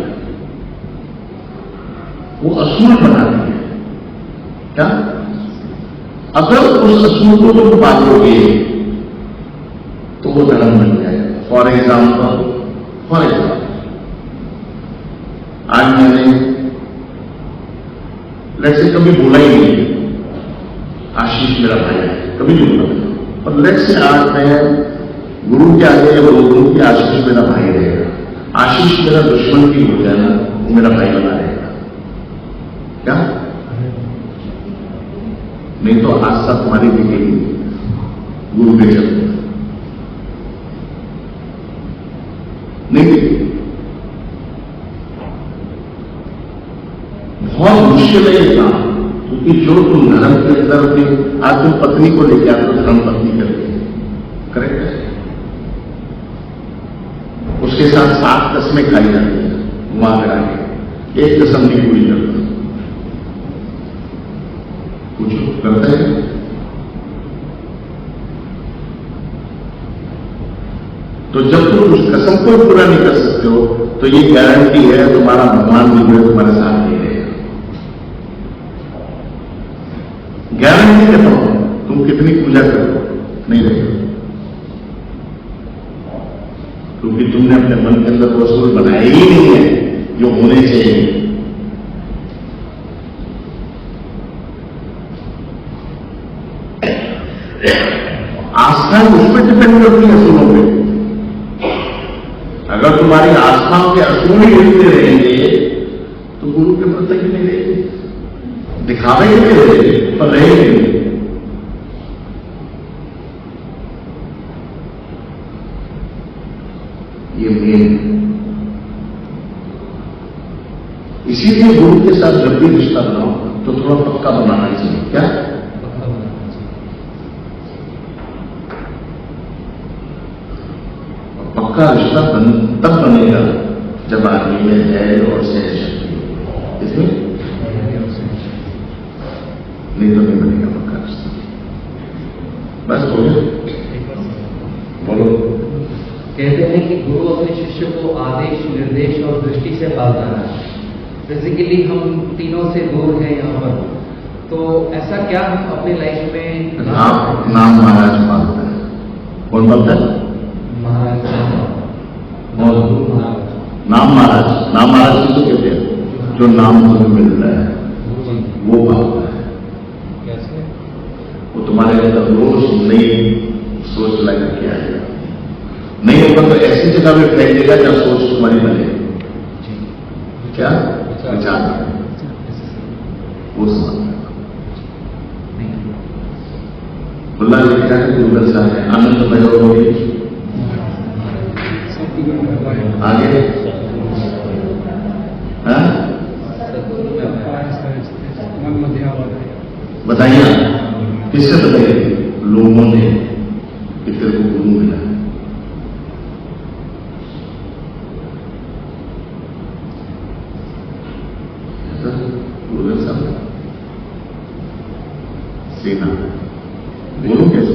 वो असूल बनाती है। क्या? अगर उस असूल को तुम पालोगे तो वो धर्म बन जाएगा। फॉर एग्जाम्पल आज मैंने लेट्स से कभी बोला ही नहीं आशीष मेरा भाई है, कभी नहीं बोला। और लेट्स से आज मैं गुरु के आगे जब बोल दूं कि आशीष मेरा भाई रहेगा, आशीष मेरा दुश्मन भी हो जाए ना, वो मेरा भाई बना रहेगा। क्या नहीं तो आज तक तुम्हारी दिखेगी गुरु के चलते नहीं दिखेगी। बहुत मुश्किल है ये काम, क्योंकि जो तुम धर्म के अंदर अपनी आज तुम पत्नी को लेके आते हो धर्म पत्नी करके, करेक्ट है, उसके साथ 7 कसमें खाई जाती है वहां करा के, एक कसम नहीं पूरी करता। पूछो करते हैं? तो जब तुम उस कसम को पूरा नहीं कर सकते हो तो ये गारंटी है तुम्हारा भगवान भी जो तुम्हारे साथ नहीं रहेगा। गारंटी देता हूं, तुम कितनी पूजा करो नहीं रहेगा, क्योंकि तुमने अपने मन के अंदर वो असूल बनाए ही नहीं है जो होने चाहिए। आस्था उस पर डिपेंड करती है असूलों पे। अगर तुम्हारी आस्थाओं के असूल ही गिरते रहेंगे तो गुरु के प्रति ही नहीं रहेगी, दिखावे के लिए रहेंगे पर रहेंगे। ये मेन, इसीलिए गुरु के साथ जब भी रिश्ता बनाओ तो थोड़ा पक्का बनाना चाहिए। क्या पक्का रिश्ता तब बनेगा जब आदमी में धैर्य और सहन शक्ति हो, इसमें नहीं तो नहीं बनेगा पक्का रिश्ता। बस हो गया, बोलो। कहते हैं कि गुरु अपने शिष्य को आदेश, निर्देश और दृष्टि से पालता है। बेसिकली हम तीनों से दूर हैं यहाँ पर, तो ऐसा क्या हम अपने लाइफ में नाम महाराज पालता है। कौन पालता है? महाराज, नाम महाराज। नाम महाराज किसको कहते हैं? जो नाम तुम्हें मिल रहा है वो पालता है। कैसे? वो तुम्हारे अंदर रोज नई सोच लगा के आएगा, नहीं होगा तो ऐसी जगह में फेंक देगा जब सोच तुम्हारी बने। क्या विचार वो समझ खुला लिखा है गुरुदल साहब है आनंद भैरव आगे बताइए, किससे बताइए? लोगों ने कि तेरे को गुरु मिला है। गुरुदल साहब सेना बोलो कैसे?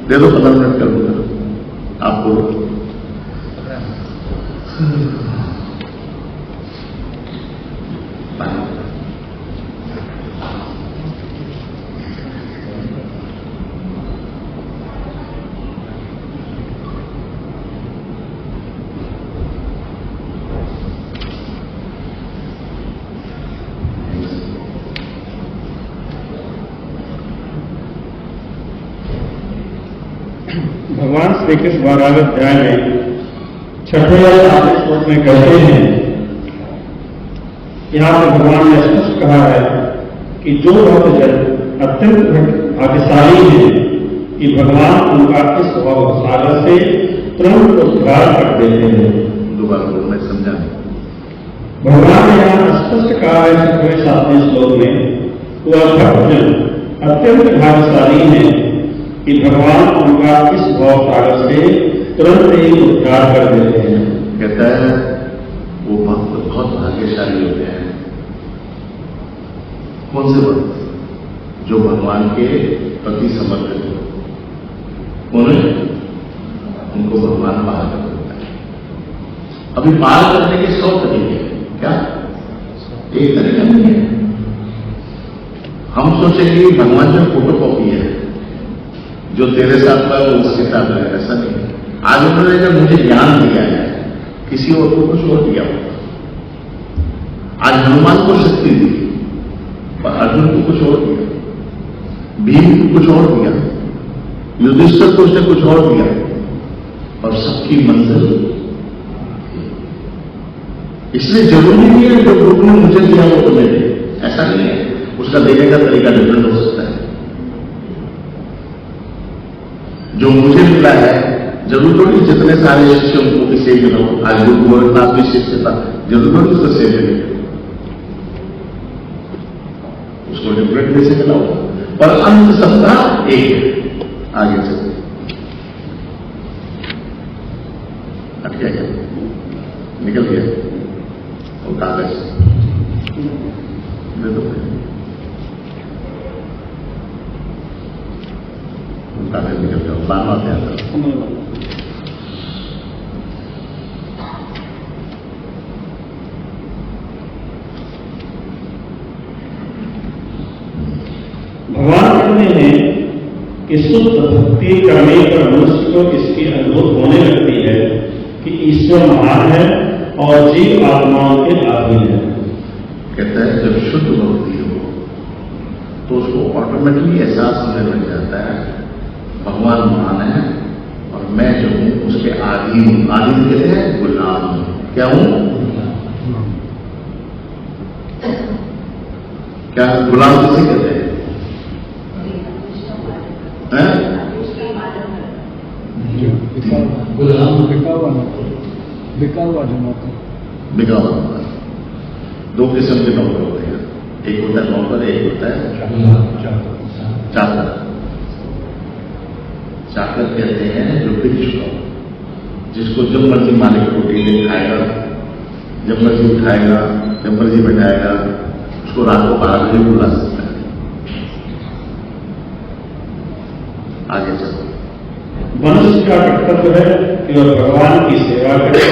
दे दो 15 मिनट कर दूंगा आपको। भगवान श्री कृष्ण भागवत अध्याय में 6वें और 7वें श्लोक में कहते हैं, यहाँ पर भगवान ने स्पष्ट कहा है कि जो भक्तजन अत्यंत भाग्यशाली हैं कि भगवान उनका इस सागर से तुरंत उद्धार कर देते हैं। दोबारा बोलो, मैं समझा। भगवान ने यहाँ स्पष्ट कहा है 6वें 7वें श्लोक में, वह भक्तजन अत्यंत भाग्यशाली हैं कि भगवान उनका इस भव सागर से तुरंत ही उद्धार कर देते हैं। कहता है वो भक्त बहुत भाग्यशाली होते हैं। कौन से भक्त? जो भगवान के प्रति समर्पित हो, उन्हें उनको भगवान पार कर देता है। अभी पार करने के 100 तरीके हैं। क्या एक तरीका नहीं है? हम सोचेंगे भगवान जो फोटोकॉपी है, जो तेरे साथ था वो उसके साथ है, ऐसा नहीं है। आज उन्होंने जब मुझे ज्ञान दिया है, किसी और को कुछ और दिया होगा। आज हनुमान को शक्ति दी, पर अर्जुन को कुछ और दिया, भीम को कुछ और दिया, युधिष्ठिर को उसने कुछ और दिया, और सबकी मंजिल। इसलिए जरूरी नहीं है जो गुरु ने मुझे दिया वो तुम्हें दे, ऐसा नहीं है। उसका देने का तरीका डिफरेंट हो सकता है। जो मुझे मिला है, जरूर थोड़ी जितने सारे शिष्य उनको भी सेव मिला हो। आज गुरु गोरखनाथ भी शिष्य था, जरूर थोड़ी उसको सेव मिले, उसको डिफरेंट वे से मिला हो, पर अंत सबका एक है। आगे चलते अटका गया, निकल गया वो कागज दे दो, कागज निकल गया, बारवा से आता भगवान कहते हैं कि शुद्ध भक्ति करने पर मनुष्य को इसकी अनुभूत होने लगती है कि ईश्वर महान है और जीव आत्माओं के अधीन है। कहता है जब शुद्ध भक्ति हो तो उसको ऑटोमेटिकली एहसास होने लग जाता है भगवान महान है और मैं जो हूं उसके आधीन हूं। आधीन कहते हैं गुलाम हूं। क्या हूं? क्या गुलाम किसे कहते हैं? गुलाम बिका हुआ जो नौकर। बिका हुआ नौकर। दो किस्म के नौकर होते हैं, एक होता है नौकर, एक होता है चाकर। चाकर कहते हैं जो बिक चुका हो, जिसको जब मर्जी मालिक रोटी दे खाएगा, जब मर्जी उठाएगा, जब मर्जी बैठाएगा, उसको रात को 12 बजे बुला सकता है। आगे चलो। मनुष्य का कर्तव्य है कि वह भगवान की सेवा करे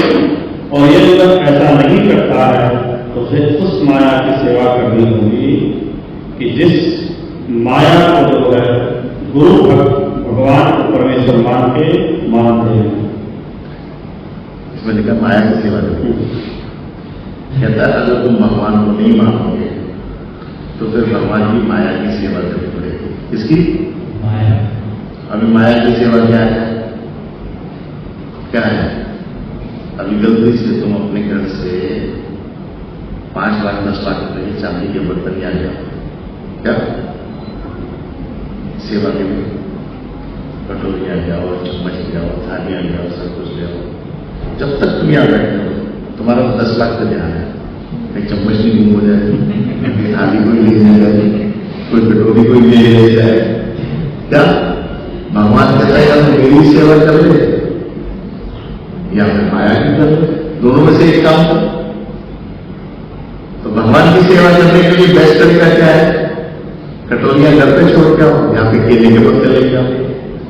और यदि वह ऐसा नहीं करता है तो उसे उस माया की सेवा करनी होगी कि जिस माया को जो है गुरु भगवान को परमेश्वर मान के मानते हैं। इसमें लिखा माया की सेवा करो। कहता है अगर तुम भगवान को नहीं मानोगे तो फिर भगवान की माया की सेवा करनी पड़ेगी। इसकी माया। अभी माया की सेवा क्या है? क्या है? अभी गलती से तुम अपने घर से 5 लाख 10 लाख रुपए की चांदी के बर्तन ले आ जाओ, क्या सेवा के लिए कटोरी आ जाओ, चम्मच ले आओ, थाली आ जाओ, सब कुछ ले आओ। जब तक तुम यहाँ बैठे हो तुम्हारा 10 लाख का ध्यान है, एक चम्मच नहीं गुम हो जाए, थाली कोई ले जाए, कोई कटोरी कोई ले जाए। क्या भगवान कहता है या मेरी सेवा कर ले या फिर माया की कर ले, दोनों में से एक काम करो। तो भगवान की सेवा करने के लिए बेस्ट तरीका क्या है? कटोरियां घर पे छोड़ के आओ, यहाँ पे केले के पत्ते लेके आओ,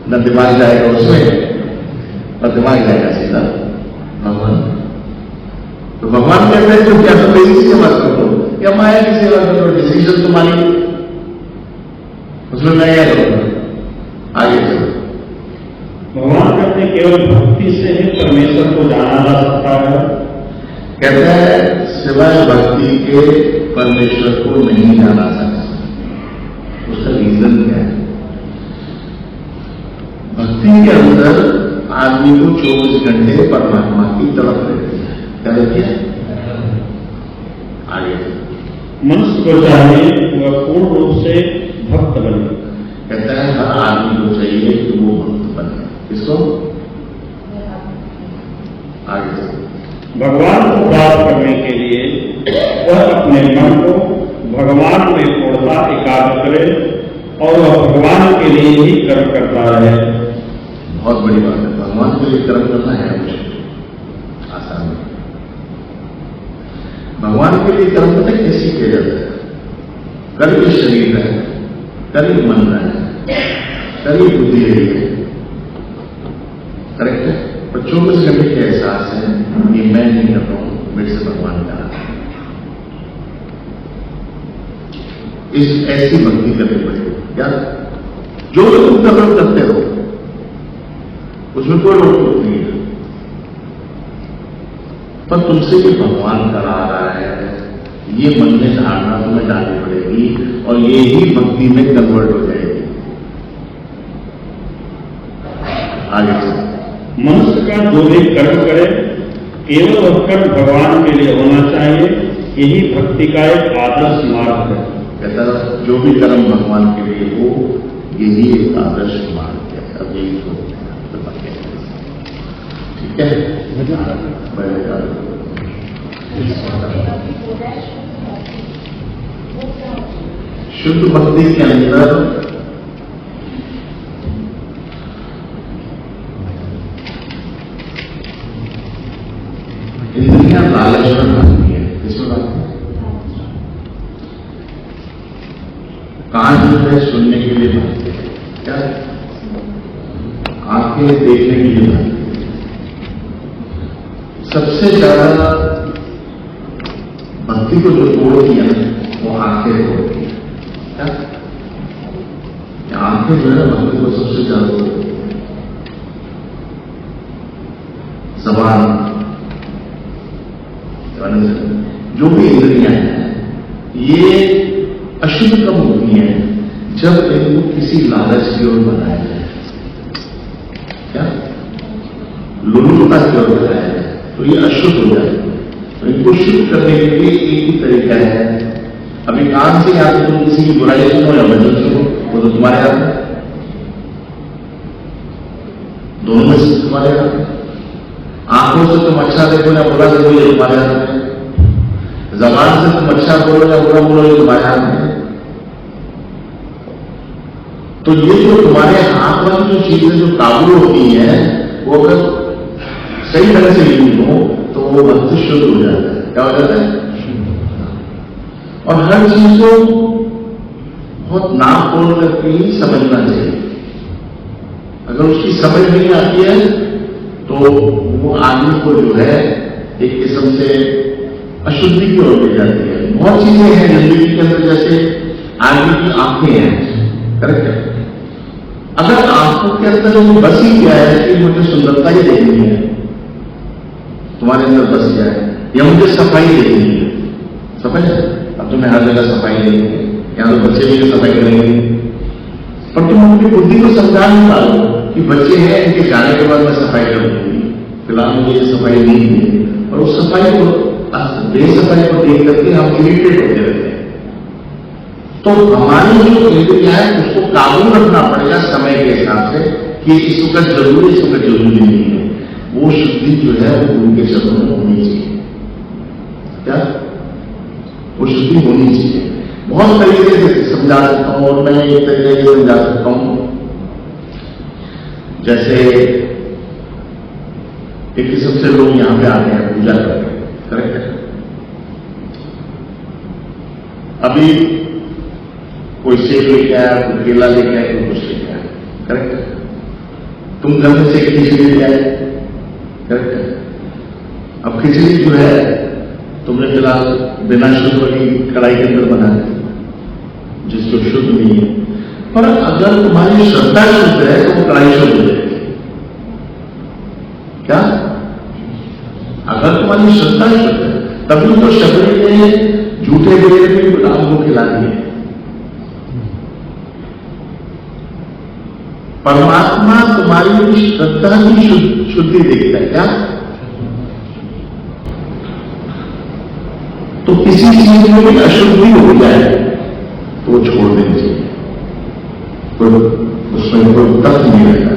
न दिमाग जाएगा उसमें और दिमाग जाएगा सीधा भगवान। तो भगवान कहते हैं जो क्या तो मेरी सेवा करो या माया की सेवा करो, डिसीजन तुम्हारी, उसमें मैं क्या करूंगा। आगे चलो। भगवान कहते हैं केवल भक्ति से ही परमेश्वर को जाना जा सकता है। कहते हैं सिवाय भक्ति के परमेश्वर को नहीं जाना सकता। उसका रीजन क्या है? भक्ति के अंदर आदमी को 24 घंटे परमात्मा की तरफ रहती है। क्या रहती है? आगे मनुष्य को चाहिए वह पूर्ण रूप से भक्त बने। कहता है हर आदमी को चाहिए कि वो भक्त बने। किसको? आगे चलो। भगवान को प्राप्त करने के लिए वह अपने मन को भगवान में पूर्णता एकाग्र करे और वह भगवान के लिए ही कर्म करता रहे। बहुत बड़ी बात है, भगवान के लिए कर्म करना है मुश्किल, आसान नहीं। भगवान के लिए कर्म पता कैसे किया जाता है? कल ये शरीर है, कल ये मन है, कल ये बुद्धि है, करेक्ट है। पर 24 घंटे के एहसास है कि मैं नहीं कर रहा हूं, मेरे से भगवान कर रहा है। इस ऐसी भक्ति करनी पड़ेगी। क्या जो तुम कर्म करते हो उसमें कोई रोक टोक नहीं है, पर तुमसे भी भगवान करा रहा है ये मन में धारणा तुम्हें डालनी पड़ेगी और ये ही भक्ति में कन्वर्ट हो जाएगी। आगे से मनुष्य का जो भी कर्म करे केवल वह कर्म भगवान के लिए होना चाहिए, यही भक्ति का एक आदर्श मार्ग है। कहता जो भी कर्म भगवान के लिए हो यही एक आदर्श मार्ग है। अब यही तो ठीक है। शुद्ध भक्ति के अंदर इंद्रियां लालच पर भागती है। किसमें भागती है? कान जो है सुनने के लिए भागते हैं, क्या आंखें देखने के लिए भागती है। सबसे ज्यादा भक्ति को जो तोड़ती है वो आंखें तोड़ती है। क्या आंखें जो है भक्ति को सबसे ज्यादा तोड़ती है। जबान, जो भी इंद्रियां हैं ये अशुद्ध कब होती हैं जब इनको किसी लालच की ओर बनाया जाए, क्या लुलुता की ओर बनाया जाए तो ये अशुद्ध हो जाए। तो इनको शुद्ध करने के लिए एक ही तरीका है। अभी कान से या तो तुम किसी की बुराई सुनो या भजन सुनो, वो तो तुम्हारे हाथ में, दोनों में से तुम्हारे हाथ में। आंखों से तुम अच्छा देखो या बुरा देखो ये तुम्हारे हाथ में। जबान से तुम अच्छा बोलो या बुरा बोलो ये तुम्हारे हाथ में। तो ये जो तुम्हारे हाथ वाली जो चीजें जो काबू होती हैं वो अगर सही तरह से यूज हो तो वो भक्ति शुद्ध हो जाता है। क्या हो जाता है? और हर चीज को बहुत नापतोल करके ही समझना चाहिए। अगर उसकी समझ नहीं आती है तो वो आदमी को जो है एक किस्म से अशुद्धि की ओर ले जाती है। बहुत चीजें हैं जिंदगी के अंदर, जैसे आदमी की आंखें हैं, करेक्ट है। अगर आंखों के अंदर वो बस ही क्या है कि मुझे सुंदरता ही देखनी है, तुम्हारे अंदर बस क्या है, या मुझे सफाई देखनी है, समझ। अब तुम्हें हर जगह सफाई देंगे, यहाँ तो बच्चे भी सफाई करेंगे, पर तुम अपनी बुद्धि को समझा नहीं पाओ कि बच्चे हैं, इनके जाने के बाद मैं सफाई करूंगी, फिलहाल मुझे ये सफाई नहीं है। और उस सफाई को, बेसफाई को देख करके हम इरिटेट होते रहते हैं। तो हमारी जो इंद्रियां है उसको काबू रखना पड़ेगा समय के हिसाब से कि इस वक्त जरूरी, इस वक्त जरूरी नहीं है। वो शुद्धि जो है वो उनके शब्दों में होनी चाहिए। क्या वो शुद्धि होनी चाहिए? बहुत तरीके से समझा सकता हूं और मैं एक तरीके से समझा सकता हूं। जैसे एक किस्म से लोग यहां पे आते हैं पूजा करके, करेक्ट है। अभी कोई सेब लेके आया, कोई केला लेके आया, कोई कुछ लेके आया, करेक्ट है। तुम घर में से खिचड़ी ले आए, करेक्ट है। अब खिचड़ी जो है तुमने फिलहाल बिना शुद्ध वाली कढ़ाई के अंदर बना दी, जिसको शुद्ध नहीं है। पर अगर तुम्हारी श्रद्धा शुद्ध है तो वो कढ़ाई शुद्ध हो जाएगी। क्या? अगर तुम्हारी श्रद्धा शुद्ध है तभी तो शबरी ने झूठे बेटे भी गुलाम को खिला दिए। परमात्मा तुम्हारी श्रद्धा की शुद्धि देखता है। क्या? तो किसी चीज में भी अशुद्धि हो जाए तो छोड़ देनी चाहिए, तो उसमें कोई तर्क नहीं रहता।